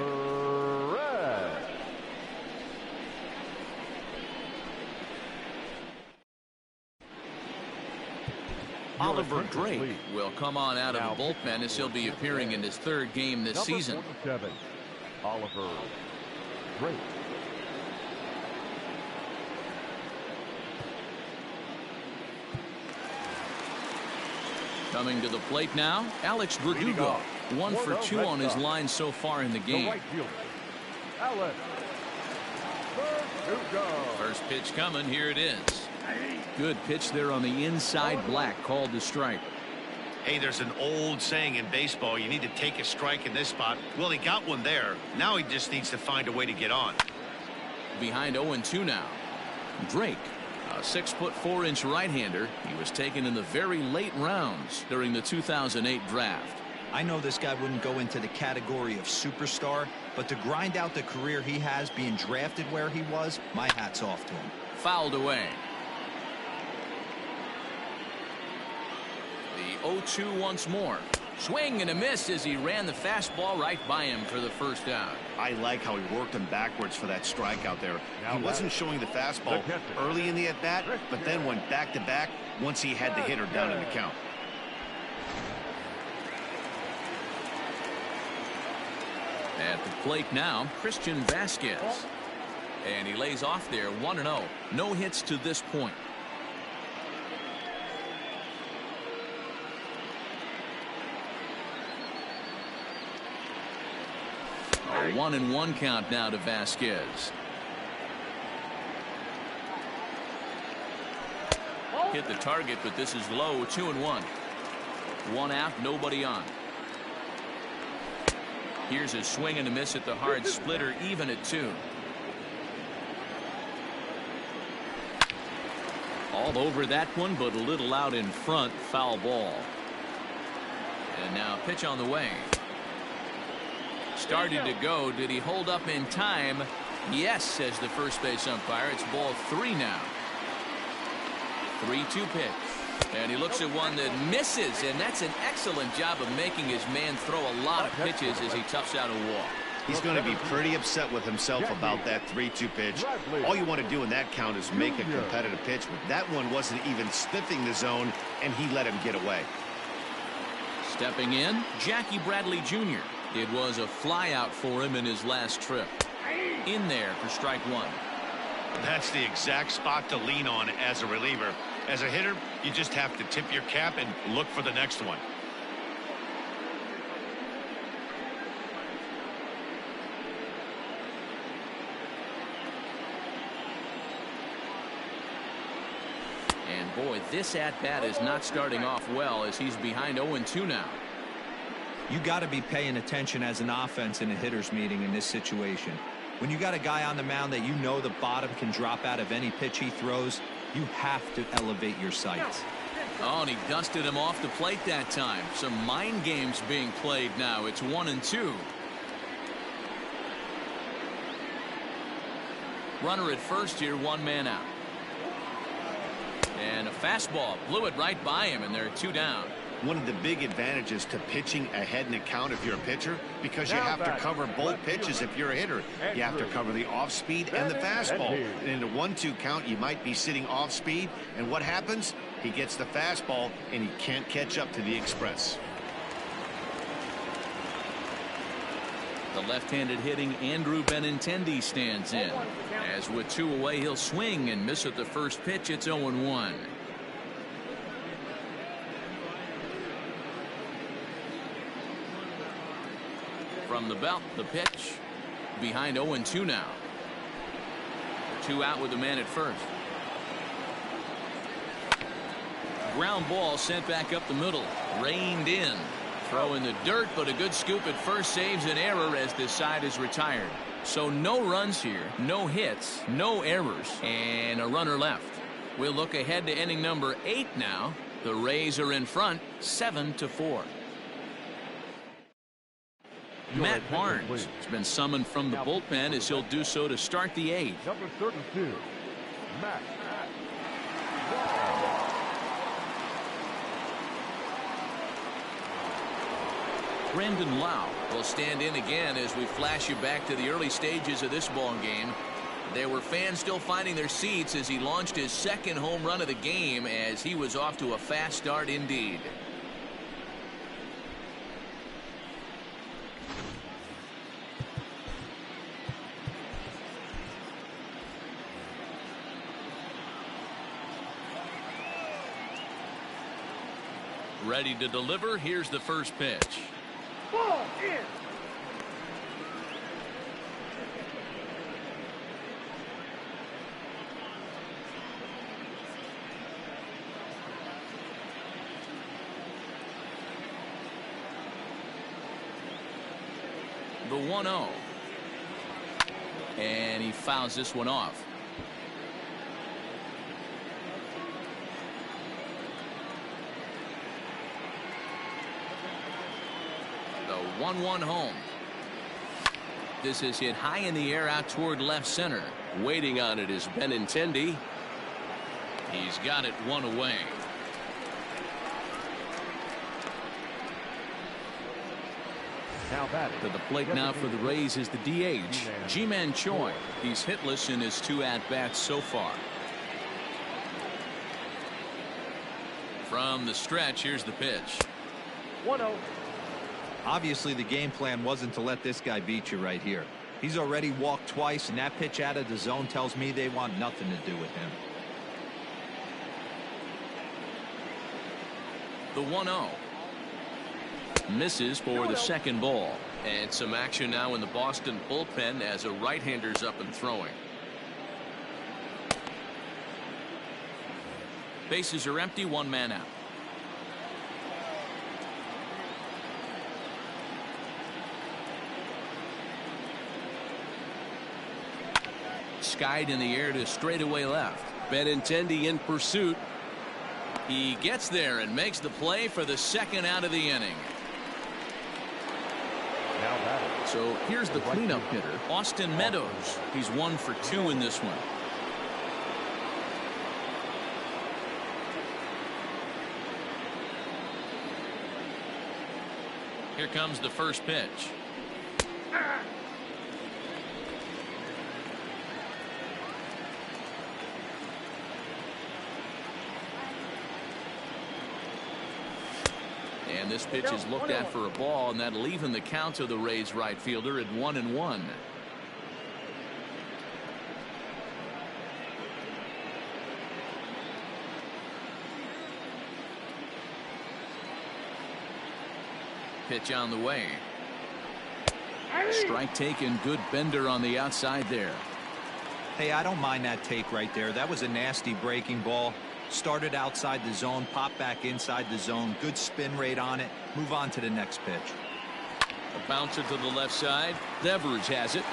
Oliver Drake will come on out of the bullpen as he'll be appearing in his 3rd game this season. Oliver Drake. Coming to the plate now, Alex Verdugo. 1 for 2 on his line so far in the game. Alex Verdugo. First pitch coming. Here it is. Good pitch there on the inside, black, called the strike. Hey, there's an old saying in baseball, you need to take a strike in this spot. Well, he got one there. Now he just needs to find a way to get on. Behind 0-2 now. Drake, a 6'4" right-hander. He was taken in the very late rounds during the 2008 draft. I know this guy wouldn't go into the category of superstar, but to grind out the career he has being drafted where he was, my hat's off to him. Fouled away. The 0-2 once more. Swing and a miss as he ran the fastball right by him for the first out. I like how he worked him backwards for that strikeout there. He wasn't showing the fastball early in the at-bat, but then went back-to-back once he had the hitter down in the count. At the plate now, Christian Vasquez. And he lays off there 1-0. No hits to this point. A 1-1 count now to Vasquez. Hit the target, but this is low. 2-1. 1 out, nobody on. Here's a swing and a miss at the hard splitter, even at 2. All over that one, but a little out in front. Foul ball. And now pitch on the way. Started to go. Did he hold up in time? Yes, says the first base umpire. It's ball 3 now. 3-2 pitch. And he looks at one that misses, and that's an excellent job of making his man throw a lot of pitches as he toughs out a walk. He's going to be pretty upset with himself about that 3-2 pitch. All you want to do in that count is make a competitive pitch, but that one wasn't even sniffing the zone, and he let him get away. Stepping in, Jackie Bradley Jr. It was a flyout for him in his last trip. In there for strike 1. That's the exact spot to lean on as a reliever. As a hitter, you just have to tip your cap and look for the next one. And boy, this at-bat is not starting off well as he's behind 0-2 now. You got to be paying attention as an offense in a hitter's meeting in this situation. When you got a guy on the mound that you know the bottom can drop out of any pitch he throws, you have to elevate your sights. Oh, and he dusted him off the plate that time. Some mind games being played now. It's 1-2. Runner at first here, 1 man out. And a fastball blew it right by him, and there are 2 down. One of the big advantages to pitching ahead in a count if you're a pitcher, because you have to cover both pitches if you're a hitter. You have to cover the off speed and the fastball. And in a 1-2 count, you might be sitting off speed, and what happens? He gets the fastball and he can't catch up to the express. The left-handed hitting Andrew Benintendi stands in. As with 2 away, he'll swing and miss at the first pitch. It's 0-1. From the belt, the pitch. Behind 0-2 now. 2 out with the man at first. Ground ball sent back up the middle. Reined in. Throw in the dirt, but a good scoop at first saves an error as this side is retired. So no runs here, no hits, no errors, and a runner left. We'll look ahead to inning number 8 now. The Rays are in front, 7-4. Matt Barnes has been summoned from the bullpen as he'll do so to start the 8th. Number 32, Matt. Brandon Lau will stand in again as we flash you back to the early stages of this ball game. There were fans still finding their seats as he launched his 2nd home run of the game as he was off to a fast start indeed. Ready to deliver. Here's the first pitch. Ball in. The 1-0. And he fouls this one off. The 1-1 home. This is hit high in the air out toward left center. Waiting on it is Benintendi. He's got it 1 away. Now batting. To the plate now for the Rays is the DH, Ji-Man Choi. He's hitless in his 2 at-bats so far. From the stretch, here's the pitch. 1-0. Obviously, the game plan wasn't to let this guy beat you right here. He's already walked twice, and that pitch out of the zone tells me they want nothing to do with him. The 1-0. Misses for the 2nd ball. And some action now in the Boston bullpen as a right-hander's up and throwing. Bases are empty, 1 man out. Skied in the air to straightaway left. Benintendi in pursuit. He gets there and makes the play for the second out of the inning. Now batting. So here's the cleanup hitter, Austin Meadows. He's 1 for 2 in this one. Here comes the first pitch. And this pitch is looked at for a ball, and that'll even the count of the Rays right fielder at 1-1. Pitch on the way. Strike taken. Good bender on the outside there. Hey, I don't mind that take right there. That was a nasty breaking ball. Started outside the zone, popped back inside the zone. Good spin rate on it. Move on to the next pitch. A bouncer to the left side. Devers has it.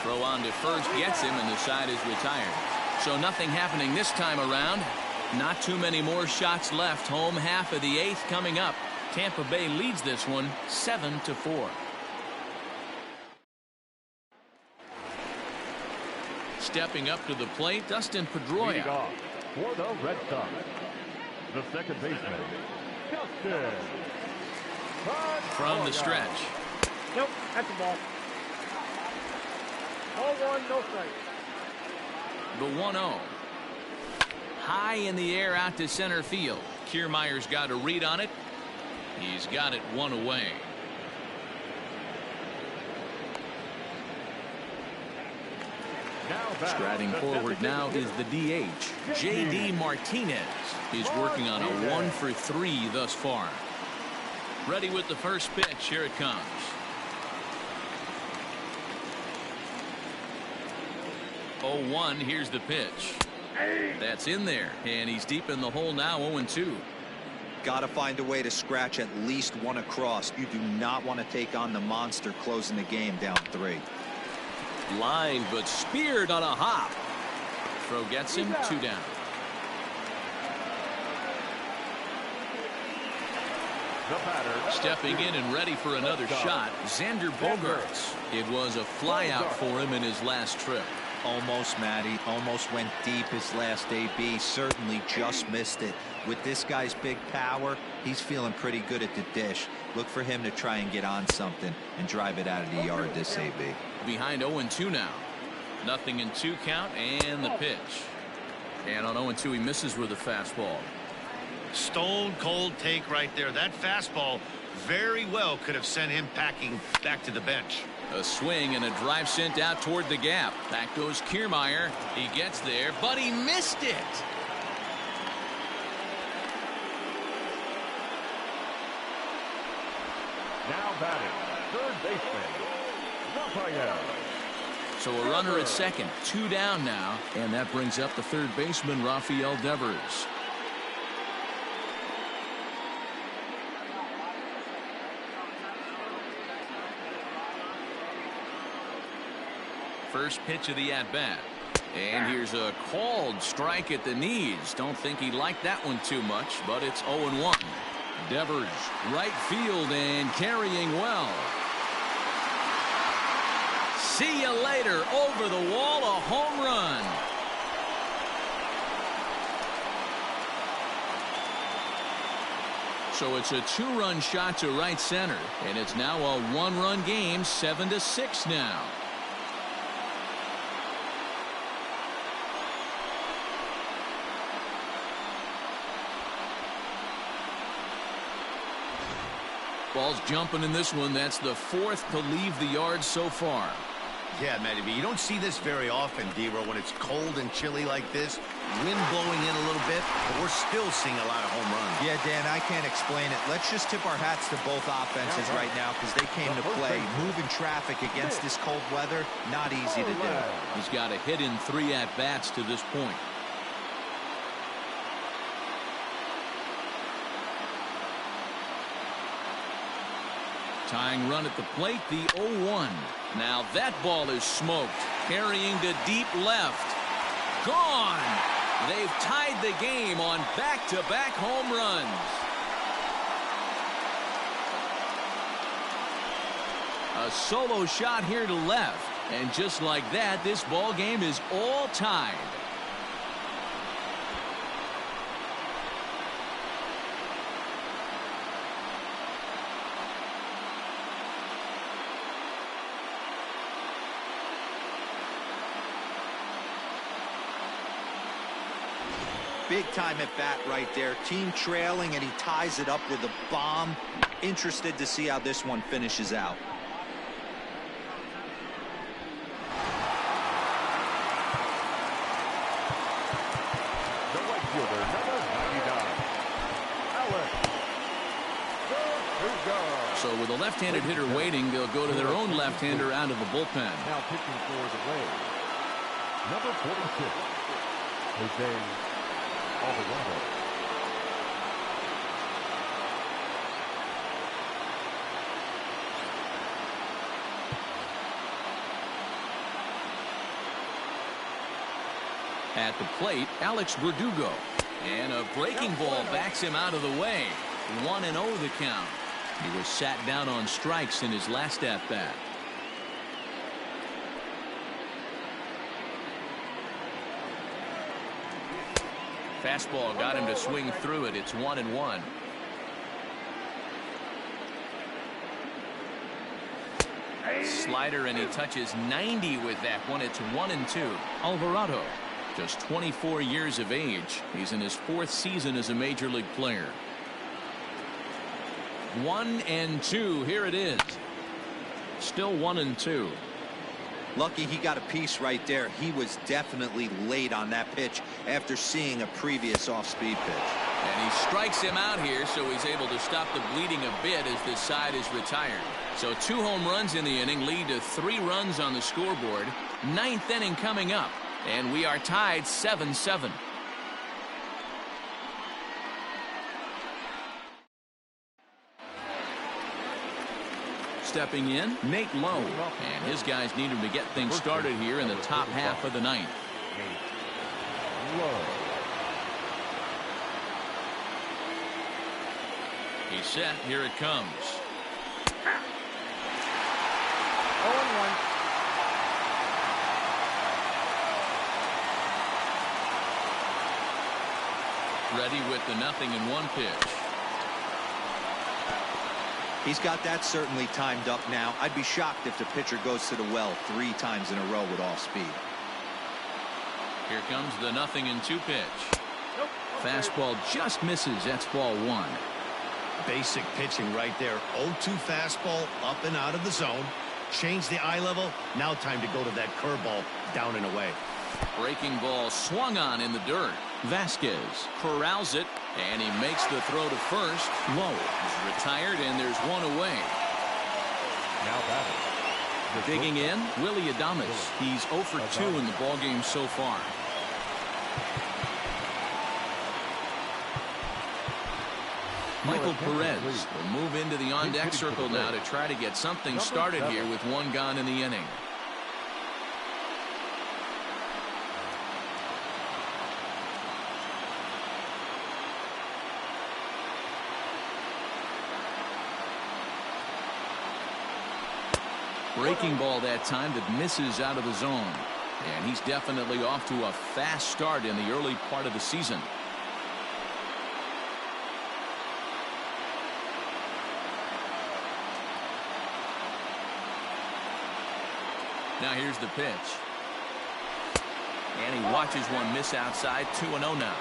Throw on to first gets him, and the side is retired. So nothing happening this time around. Not too many more shots left. Home half of the 8th coming up. Tampa Bay leads this one 7-4. Stepping up to the plate, Dustin Leading Pedroia. off for the Red Sox, the second baseman, Dustin From the Pedroia. stretch. Nope, that's a ball. 0-1, no strike. The 1-0. High in the air out to center field. Kiermaier's got a read on it. He's got it one away. Now batting, Striding the forward designated now is hitter, the DH. J.D. Martinez. He's working on a 1 for 3 thus far. Ready with the first pitch. Here it comes. Oh, 1. Here's the pitch. That's in there, and he's deep in the hole now. 0-2. Got to find a way to scratch at least one across. You do not want to take on the monster closing the game down 3. Line, but speared on a hop. Throw gets him. 2 down. the batter. Stepping in and ready for another shot, Xander Bogaerts. It was a flyout for him in his last trip. Almost, Matty. Almost went deep his last AB. Certainly just missed it. With this guy's big power, he's feeling pretty good at the dish. Look for him to try and get on something and drive it out of the yard this AB. Behind 0-2 now. Nothing in 2 count, and the pitch. And on 0-2 he misses with a fastball. Stone cold take right there. That fastball very well could have sent him packing back to the bench. A swing and a drive sent out toward the gap. Back goes Kiermaier. He gets there, but he missed it. Now batting, third baseman, Raphael. So a runner at second, 2 down now, and that brings up the third baseman, Rafael Devers. First pitch of the at-bat. And here's a called strike at the knees. Don't think he liked that one too much, but it's 0-1. Devers, right field and carrying well. See you later. Over the wall, a home run. So it's a 2-run shot to right center, and it's now a 1-run game, 7-6 now. Ball's jumping in this one. That's the 4th to leave the yard so far. Yeah, Matty B, you don't see this very often, D-Row, when it's cold and chilly like this. Wind blowing in a little bit, but we're still seeing a lot of home runs. Yeah, Dan, I can't explain it. Let's just tip our hats to both offenses right now because they came to play. Moving traffic against this cold weather, not easy to do. He's got a hit in 3 at-bats to this point. Tying run at the plate, the 0-1. Now that ball is smoked, carrying to deep left. gone. They've tied the game on back-to-back home runs. A solo shot here to left. And just like that, this ball game is all tied. Big time at bat right there. Team trailing, and he ties it up with a bomb. Interested to see how this one finishes out. So with a left-handed hitter waiting, they'll go to their own left-hander out of the bullpen. Now pitching for the Rays, number 46, Jose Alvarado. At the plate, Alex Verdugo. And a breaking ball backs him out of the way. 1-0 the count. He was sat down on strikes in his last at-bat. Fastball got him to swing through it. It's 1-1. Slider, and he touches 90 with that one. It's 1-2. Alvarado, just 24 years of age. He's in his 4th season as a major league player. 1-2. Here it is. Still 1-2. Lucky he got a piece right there. He was definitely late on that pitch after seeing a previous off-speed pitch. And he strikes him out here, so he's able to stop the bleeding a bit as this side is retired. So 2 home runs in the inning lead to 3 runs on the scoreboard. 9th inning coming up, and we are tied 7-7. Stepping in, Nate Lowe, and his guys need him to get things started here in the top half of the 9th. He's set. Here it comes. 0-1. Ready with the 0-1 pitch. He's got that certainly timed up now. I'd be shocked if the pitcher goes to the well 3 times in a row with off speed. Here comes the 0-2 pitch. Fastball just misses. That's ball 1. Basic pitching right there. 0-2 fastball up and out of the zone. Change the eye level. Now time to go to that curveball down and away. Breaking ball swung on in the dirt. Vasquez corrals it, and he makes the throw to first. Lowe is retired, and there's 1 away. Now batting. Digging in, Willie Adames. He's 0 for 2 in the ballgame so far. Michael Perez will move into the on-deck circle now to try to get something started here with 1 gone in the inning. Breaking ball that time that misses out of the zone. And he's definitely off to a fast start in the early part of the season. Now here's the pitch. And he watches one miss outside. 2-0 now.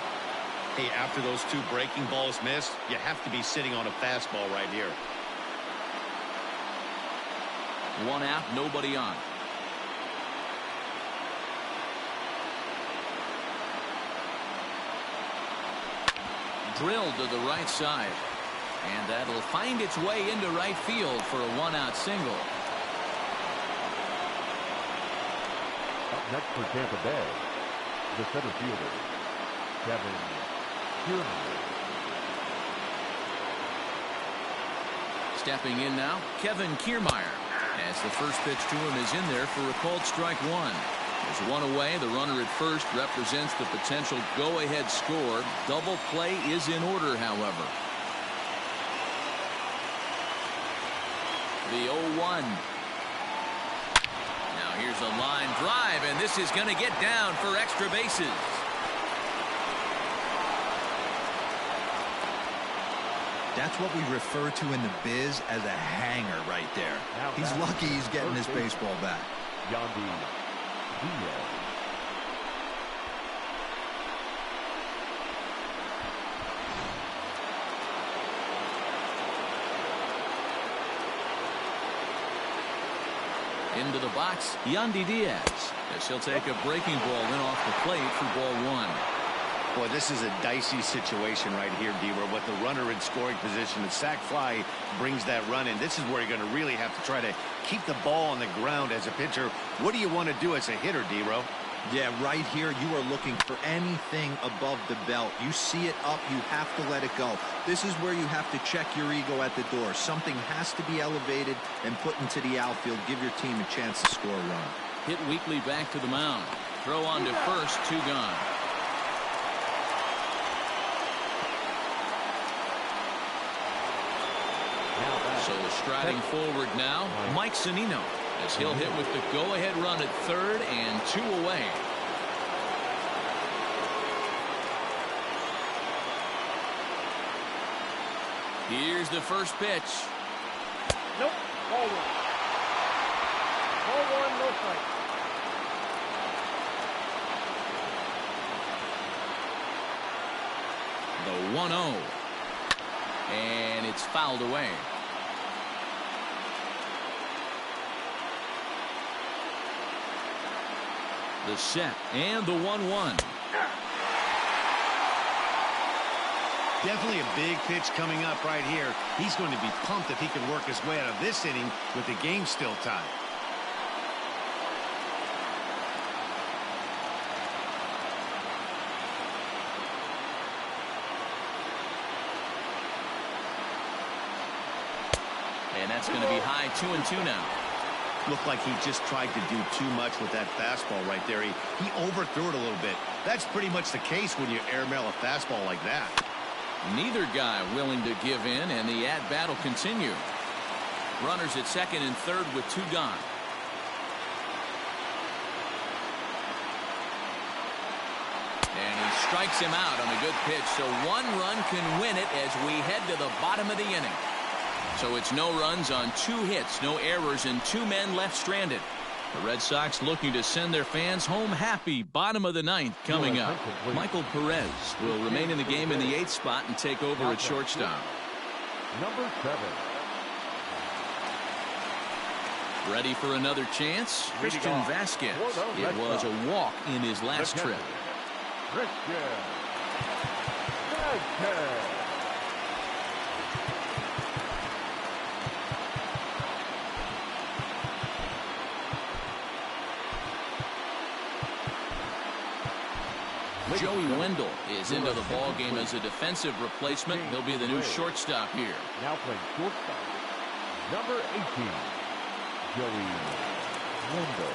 Hey, after those 2 breaking balls missed, you have to be sitting on a fastball right here. 1 out, nobody on. Drilled to the right side. And that'll find its way into right field for a 1-out single. Up next for Tampa Bay, the center fielder, Kevin Kiermaier. Stepping in now, Kevin Kiermaier. As the first pitch to him is in there for a called strike 1. There's one away. The runner at first represents the potential go-ahead score. Double play is in order, however. The 0-1. Now here's a line drive, and this is going to get down for extra bases. That's what we refer to in the biz as a hanger right there. He's lucky he's getting his baseball back. Into the box, Yandy Diaz, as he'll take a breaking ball in off the plate for ball one. Boy, this is a dicey situation right here, D-Row. But the runner in scoring position, the sac fly brings that run in. This is where you're going to really have to try to keep the ball on the ground as a pitcher. What do you want to do as a hitter, D-Row? Yeah, right here, you are looking for anything above the belt. You see it up, you have to let it go. This is where you have to check your ego at the door. Something has to be elevated and put into the outfield. Give your team a chance to score a run. Hit weakly back to the mound. Throw on to first, 2 gone. So striding forward now, Mike Zunino, as he'll hit with the go-ahead run at third and 2 away. Here's the first pitch. Nope. Ball 1. Ball 1, no strike. The 1-0. And it's fouled away. The set and the 1-1. Definitely a big pitch coming up right here. He's going to be pumped if he can work his way out of this inning with the game still tied. And that's going to be high 2-2 now. Looked like he just tried to do too much with that fastball right there. He overthrew it a little bit. That's pretty much the case when you airmail a fastball like that. Neither guy willing to give in, and the at-bat will continue. Runners at second and third with 2 gone. And he strikes him out on a good pitch, so 1 run can win it as we head to the bottom of the inning. So it's no runs on 2 hits, no errors, and 2 men left stranded. The Red Sox looking to send their fans home happy. Bottom of the 9th coming up. Michael Perez will remain in the game in the 8th spot and take over at shortstop. Number 7. Ready for another chance? Christian Vasquez. It was a walk in his last trip. Christian Vasquez. Joey Wendell is into the ball game as a defensive replacement. He'll be the new shortstop here. Now playing shortstop, number 18, Joey Wendell.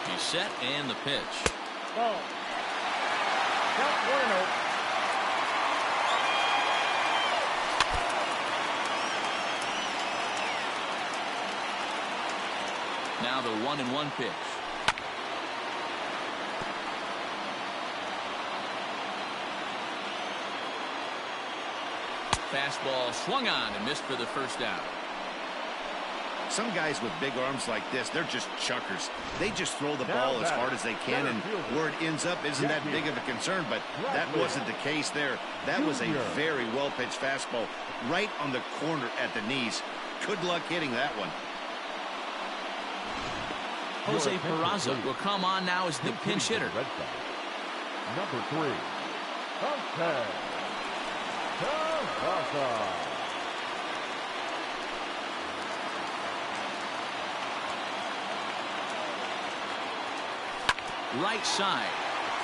He's set and the pitch. Ball. Count 1-0. Now the 1-1 pitch. Fastball swung on and missed for the first out. Some guys with big arms like this, they're just chuckers. They just throw the ball as hard as they can, and where it ends up isn't that big of a concern, but that wasn't the case there. That was a very well-pitched fastball right on the corner at the knees. Good luck hitting that one. Jose Peraza will come on now as the pinch hitter. Number 3, Jose Peraza. Right side,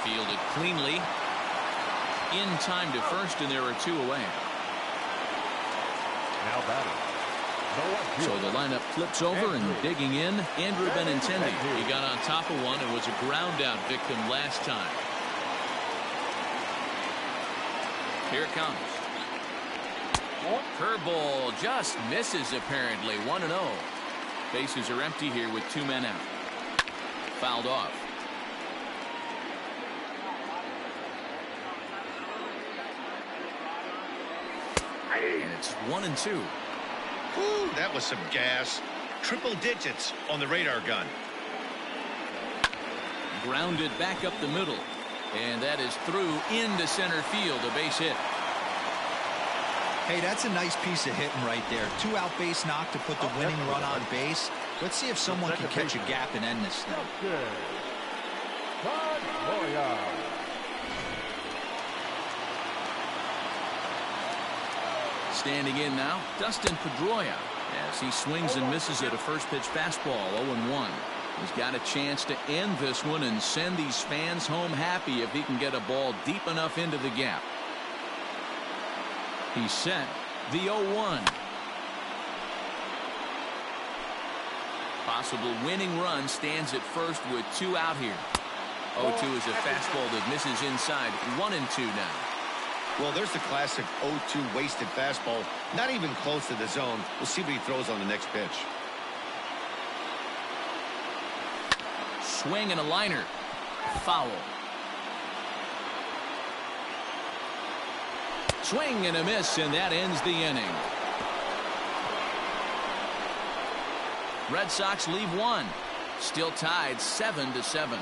fielded cleanly. In time to first, and there are 2 away. Now batting, So the lineup flips over, and digging in, Andrew Benintendi. He got on top of one and was a ground out victim last time. Here it comes. Curveball just misses apparently. 1-0. Bases are empty here with 2 men out. Fouled off. And it's 1-2. Whew, that was some gas. Triple digits on the radar gun. Grounded back up the middle. And that is through into center field. A base hit. Hey, that's a nice piece of hitting right there. 2-out base knock to put the winning run on base. Let's see if someone can catch a gap and end this thing. Standing in now, Dustin Pedroia, as he swings and misses at a first pitch fastball. 0-1. He's got a chance to end this one and send these fans home happy if he can get a ball deep enough into the gap. He's set. The 0-1. Possible winning run stands at first with 2 out here. 0-2 is a fastball that misses inside. 1-2 now. Well, there's the classic 0-2 wasted fastball. Not even close to the zone. We'll see what he throws on the next pitch. Swing and a liner. Foul. Swing and a miss, and that ends the inning. Red Sox leave 1. Still tied 7-7.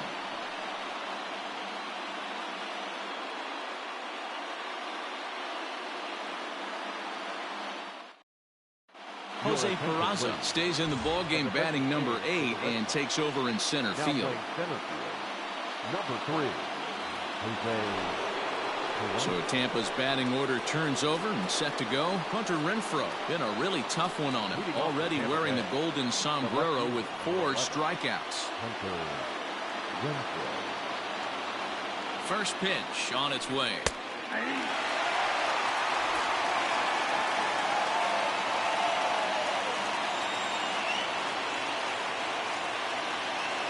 Jose Peraza stays in the ballgame, batting number 8, and takes over in center field. Number 3, So Tampa's batting order turns over and set to go. Hunter Renfroe, been a really tough one on him. Already wearing the golden sombrero with 4 strikeouts. First pitch on its way.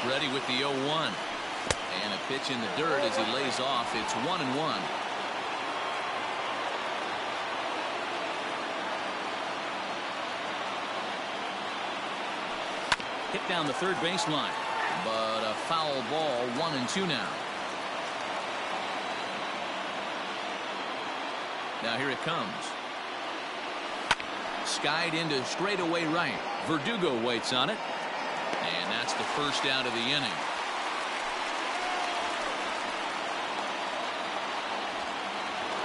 Ready with the 0-1. And a pitch in the dirt as he lays off. It's 1-1. Hit down the third baseline, but a foul ball. 1-2 now. Now here it comes. Skied into straightaway right. Verdugo waits on it. And that's the first out of the inning.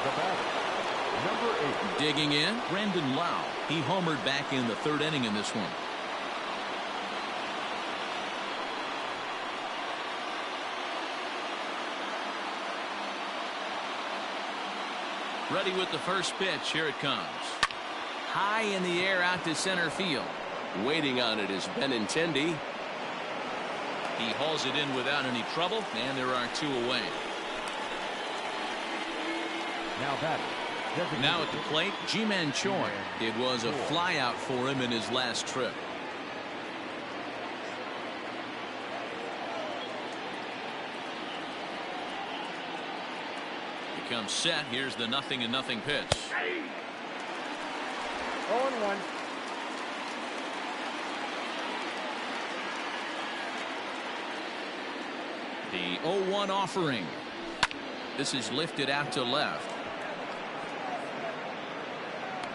the batter, number 8. Digging in, Brandon Lau. He homered back in the 3rd inning in this one. Ready with the first pitch. Here it comes. High in the air out to center field. Waiting on it is Benintendi. He hauls it in without any trouble, and there are 2 away. Now at the plate, Ji-Man Choi. It was a flyout for him in his last trip. He comes set. Here's the 0-0 pitch. 0-1. The 0-1 offering. This is lifted out to left.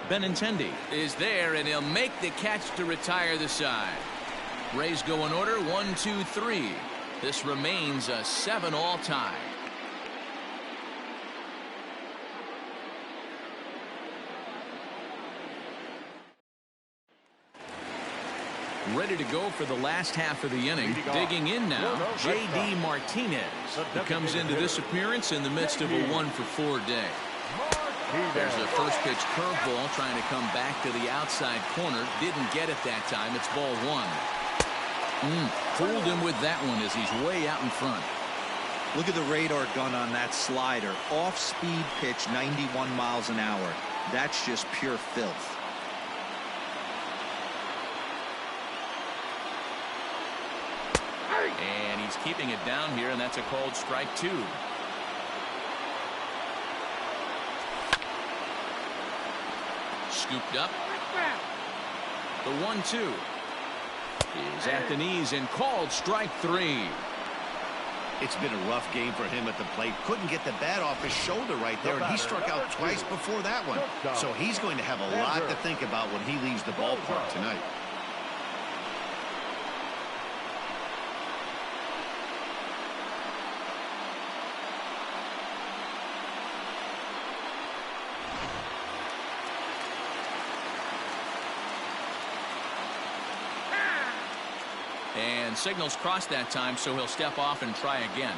Benintendi is there, and he'll make the catch to retire the side. Rays go in order 1, 2, 3. This remains a 7-all tie. Ready to go for the last half of the inning. Digging in now, J.D. Martinez. He comes into this appearance in the midst of a 1-for-4 day. There's a first pitch curveball trying to come back to the outside corner. Didn't get it that time. It's ball 1. Fooled him with that one as he's way out in front. Look at the radar gun on that slider. Off-speed pitch, 91 miles an hour. That's just pure filth. And he's keeping it down here, and that's a called strike 2. Scooped up. The 1-2 is at the knees and called strike 3. It's been a rough game for him at the plate. Couldn't get the bat off his shoulder right there, and he struck out twice before that one. So he's going to have a lot to think about when he leaves the ballpark tonight. And signals crossed that time, so he'll step off and try again.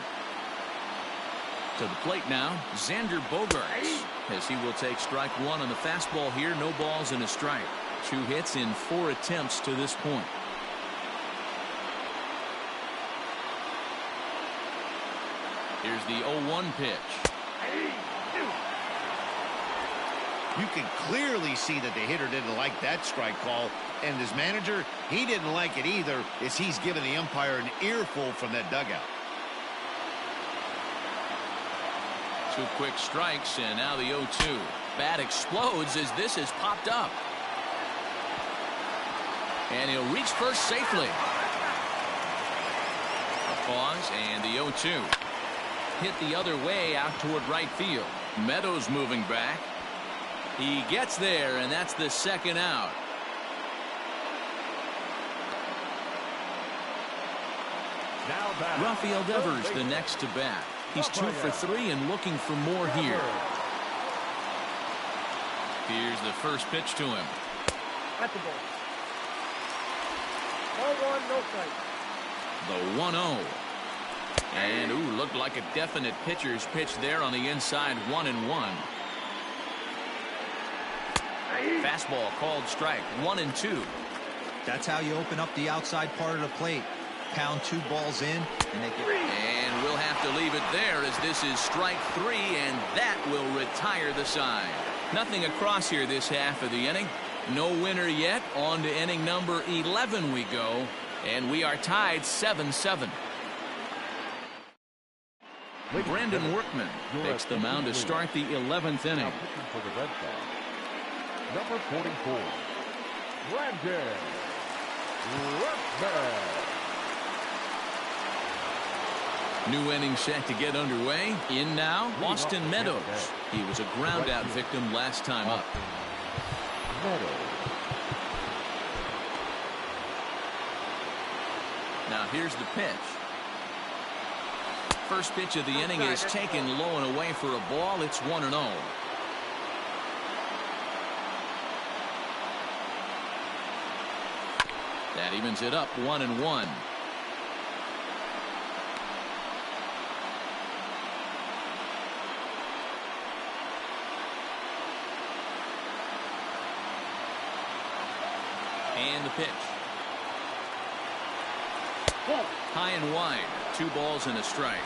To the plate now, Xander Bogaerts, as he will take strike 1 on the fastball here. No balls and a strike. 2 hits in 4 attempts to this point. Here's the 0-1 pitch. You can clearly see that the hitter didn't like that strike call, and his manager, he didn't like it either, as he's given the umpire an earful from that dugout. 2 quick strikes, and now the 0-2. Bat explodes as this is popped up. And he'll reach first safely. A pause, and the 0-2. Hit the other way out toward right field. Meadows moving back. He gets there, and that's the second out. Rafael Devers the next to bat. He's 2 for 3 and looking for more here. Here's the first pitch to him. At the ball. 0-1, no strike. The 1-0. And ooh, looked like a definite pitcher's pitch there on the inside. 1-1. Fastball called strike. 1-2. That's how you open up the outside part of the plate. Pound 2 balls in, and they get. And we'll have to leave it there, as this is strike 3, and that will retire the side. Nothing across here this half of the inning. No winner yet. On to inning number 11 we go, and we are tied 7-7. Brandon Workman takes the mound to start the 11th inning. For the Red Sox, number 44, Brandon Workman. New inning set to get underway. In now, Austin Meadows. He was a ground out victim last time up. Now here's the pitch. First pitch of the inning is taken low and away for a ball. It's 1-0. That evens it up 1-1. And the pitch. High and wide. 2 balls and a strike.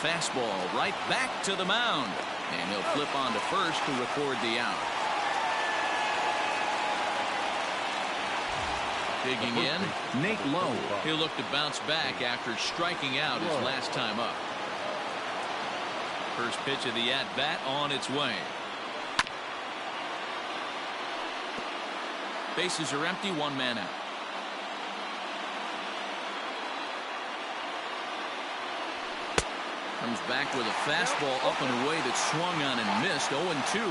Fastball right back to the mound. And he'll flip on to first to record the out. Digging in, Nate Lowe. He'll look to bounce back after striking out his last time up. First pitch of the at-bat on its way. Bases are empty, 1 man out. Comes back with a fastball up and away that swung on and missed. 0-2.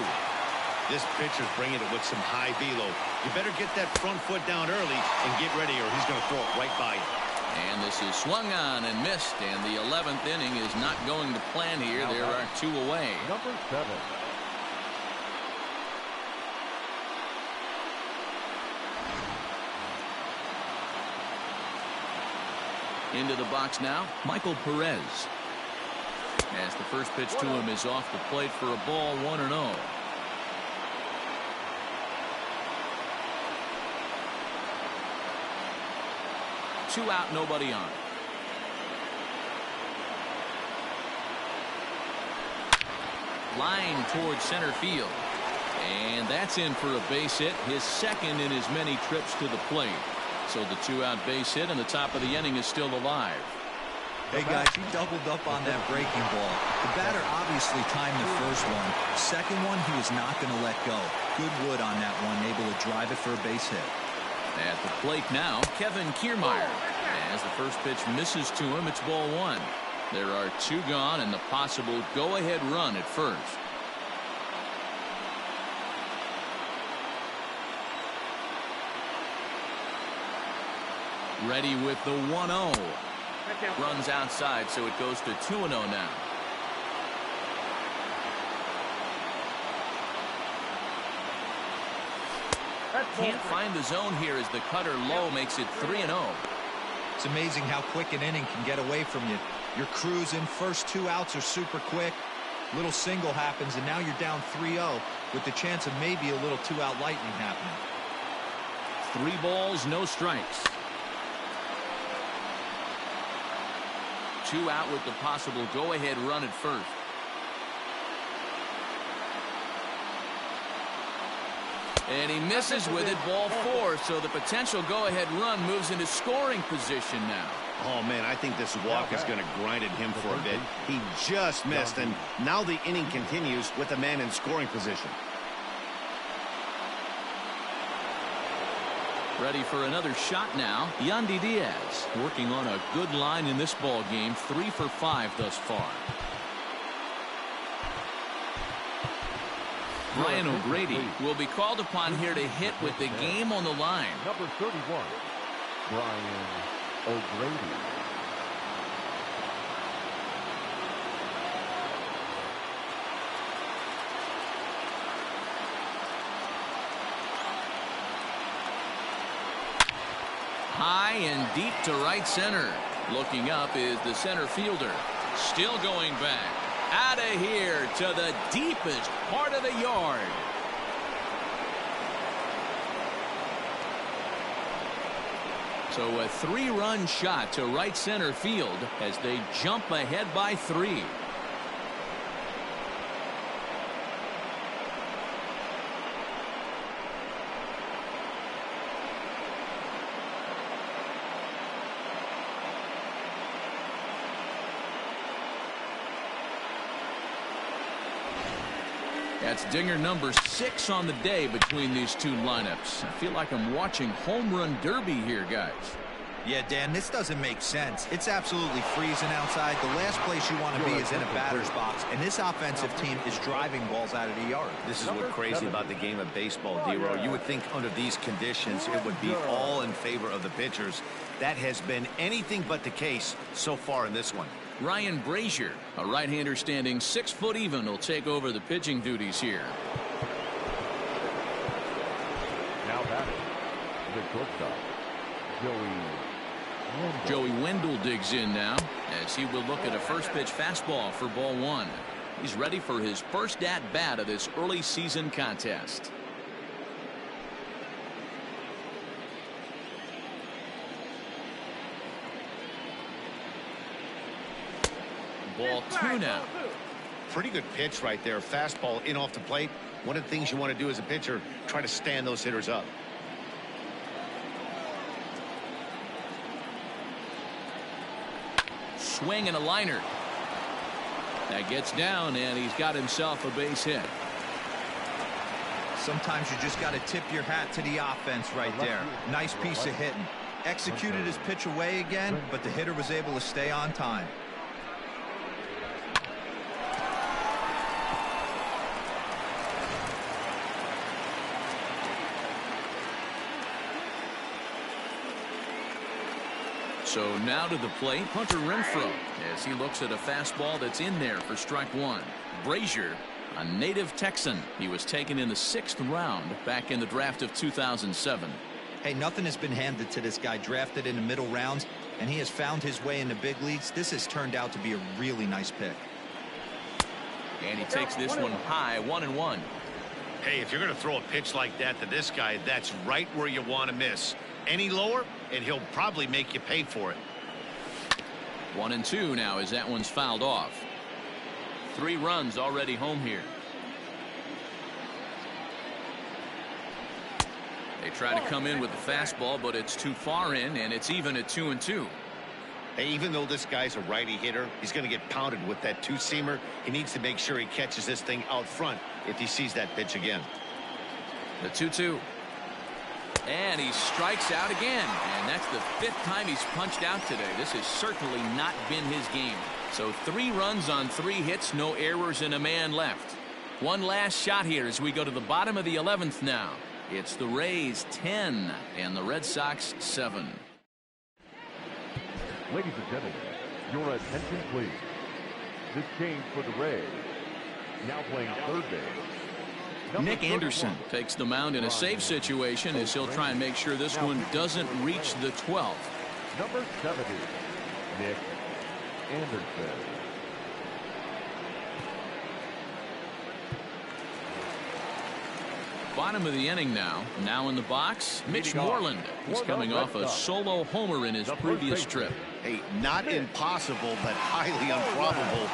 This pitcher's bringing it with some high velo. You better get that front foot down early and get ready, or he's going to throw it right by you. And this is swung on and missed, and the 11th inning is not going to plan here. There are 2 away. Number 7. Into the box now, Michael Perez. As the first pitch to him is off the plate for a ball. 1-0. Two out, nobody on. Line towards center field. And that's in for a base hit, his second in as many trips to the plate. So the 2-out base hit and the top of the inning is still alive. Hey guys, he doubled up on that breaking ball. The batter obviously timed the first one. Second one, he was not going to let go. Good wood on that one, able to drive it for a base hit. At the plate now, Kevin Kiermaier. As the first pitch misses to him, it's ball one. There are 2 gone and the possible go-ahead run at first. Ready with the 1-0. Runs outside, so it goes to 2-0 now. Can't find the zone here as the cutter low makes it 3-0. It's amazing how quick an inning can get away from you. You're cruising. First 2 outs are super quick. Little single happens, and now you're down 3-0 with the chance of maybe a little 2-out lightning happening. 3 balls, no strikes. 2 out with the possible go-ahead run at first. And he misses with it, ball 4, so the potential go-ahead run moves into scoring position now. Oh, man, I think this walk is going to grind at him for a bit. He just missed, and now the inning continues with the man in scoring position. Ready for another shot now. Yandy Diaz working on a good line in this ball game. 3 for 5 thus far. Brian O'Grady will be called upon here to hit with the game on the line. Number 31, Brian O'Grady. High and deep to right center. Looking up is the center fielder. Still going back. Out of here to the deepest part of the yard. So a 3-run shot to right center field as they jump ahead by 3. That's dinger number 6 on the day between these 2 lineups. I feel like I'm watching home run derby here, guys. Yeah, Dan, this doesn't make sense. It's absolutely freezing outside. The last place you want to be is in a batter's box, and this offensive team is driving balls out of the yard. This is what's crazy about the game of baseball, D-Row. You would think under these conditions it would be all in favor of the pitchers. That has been anything but the case so far in this one. Ryan Brazier, a right-hander standing 6 foot even, will take over the pitching duties here. Now batting, the shortstop, Joey Wendell digs in now as he will look at a first pitch fastball for ball 1. He's ready for his first at-bat of this early season contest. Ball 2 now. Pretty good pitch right there. Fastball in off the plate. One of the things you want to do as a pitcher, try to stand those hitters up. Swing and a liner. That gets down, and he's got himself a base hit. Sometimes you just got to tip your hat to the offense right there. Nice piece of hitting. Executed his pitch away again, but the hitter was able to stay on time. So now to the plate, Hunter Renfroe, as he looks at a fastball that's in there for strike 1. Brazier, a native Texan. He was taken in the 6th round back in the draft of 2007. Hey, nothing has been handed to this guy. Drafted in the middle rounds, and he has found his way in the big leagues. This has turned out to be a really nice pick. And he takes this one high, 1-1. Hey, if you're going to throw a pitch like that to this guy, that's right where you want to miss. Any lower, and he'll probably make you pay for it. 1-2 now as that one's fouled off. 3 runs already home here. Try to come in with the fastball, but it's too far in, and it's even at 2-2. Hey, even though this guy's a righty hitter, he's going to get pounded with that two-seamer. He needs to make sure he catches this thing out front if he sees that pitch again. The 2-2. And he strikes out again. And that's the 5th time he's punched out today. This has certainly not been his game. So 3 runs on 3 hits, no errors, and a man left. One last shot here as we go to the bottom of the 11th now. It's the Rays 10 and the Red Sox 7. Ladies and gentlemen, your attention please. This change for the Rays. Now playing third base. Nick Anderson takes the mound in a safe situation as he'll try and make sure this one doesn't reach the 12th. Number 70, Nick Anderson. Bottom of the inning now. Now in the box, Mitch Moreland. He's coming off a solo homer in his previous trip. Hey, not impossible, but highly improbable.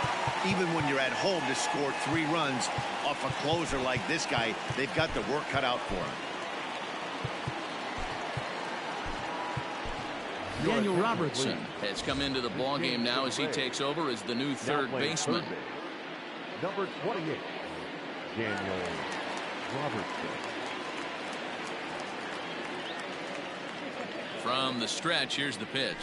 Even when you're at home to score 3 runs off a closer like this guy, they've got the work cut out for him. Daniel Robertson has come into the ballgame now as he takes over as the new third baseman. Number 28, Daniel Robertson. From the stretch, here's the pitch.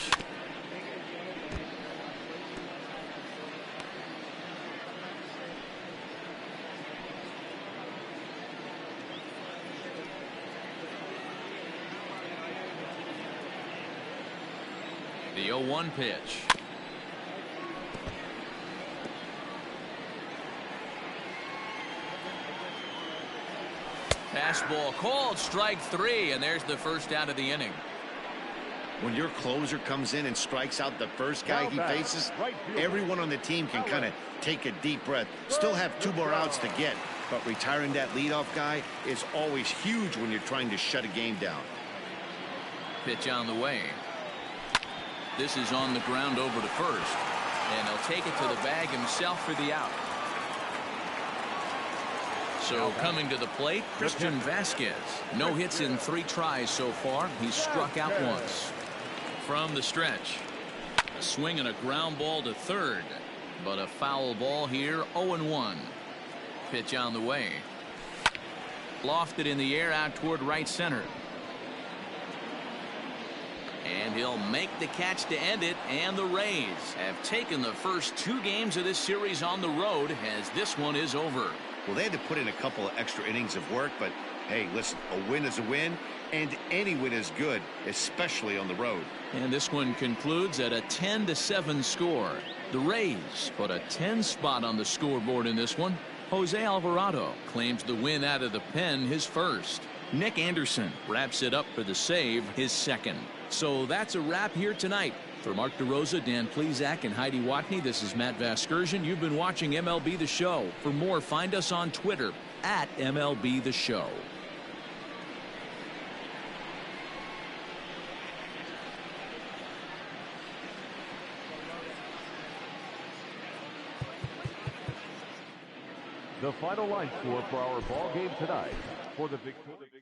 The 0-1 pitch. Fastball called, strike 3, and there's the first out of the inning. When your closer comes in and strikes out the first guy he faces, everyone on the team can kind of take a deep breath. Still have 2 more outs to get, but retiring that leadoff guy is always huge when you're trying to shut a game down. Pitch on the way. This is on the ground over to first, and he'll take it to the bag himself for the out. So coming to the plate, Christian Vasquez. No hits in 3 tries so far. He's struck out once. From the stretch, a swing and a ground ball to third, but a foul ball here. 0-1. Pitch on the way. Lofted in the air out toward right center. And he'll make the catch to end it, and the Rays have taken the first 2 games of this series on the road as this one is over. Well, they had to put in a couple of extra innings of work, but hey, listen, a win is a win, and any win is good, especially on the road. And this one concludes at a 10-7 score. The Rays put a 10 spot on the scoreboard in this one. Jose Alvarado claims the win out of the pen, his first. Nick Anderson wraps it up for the save, his second. So that's a wrap here tonight. For Mark DeRosa, Dan Plesac, and Heidi Watney, this is Matt Vasgersian. You've been watching MLB The Show. For more, find us on Twitter at MLB The Show. The final line score for our ball game tonight for the victory.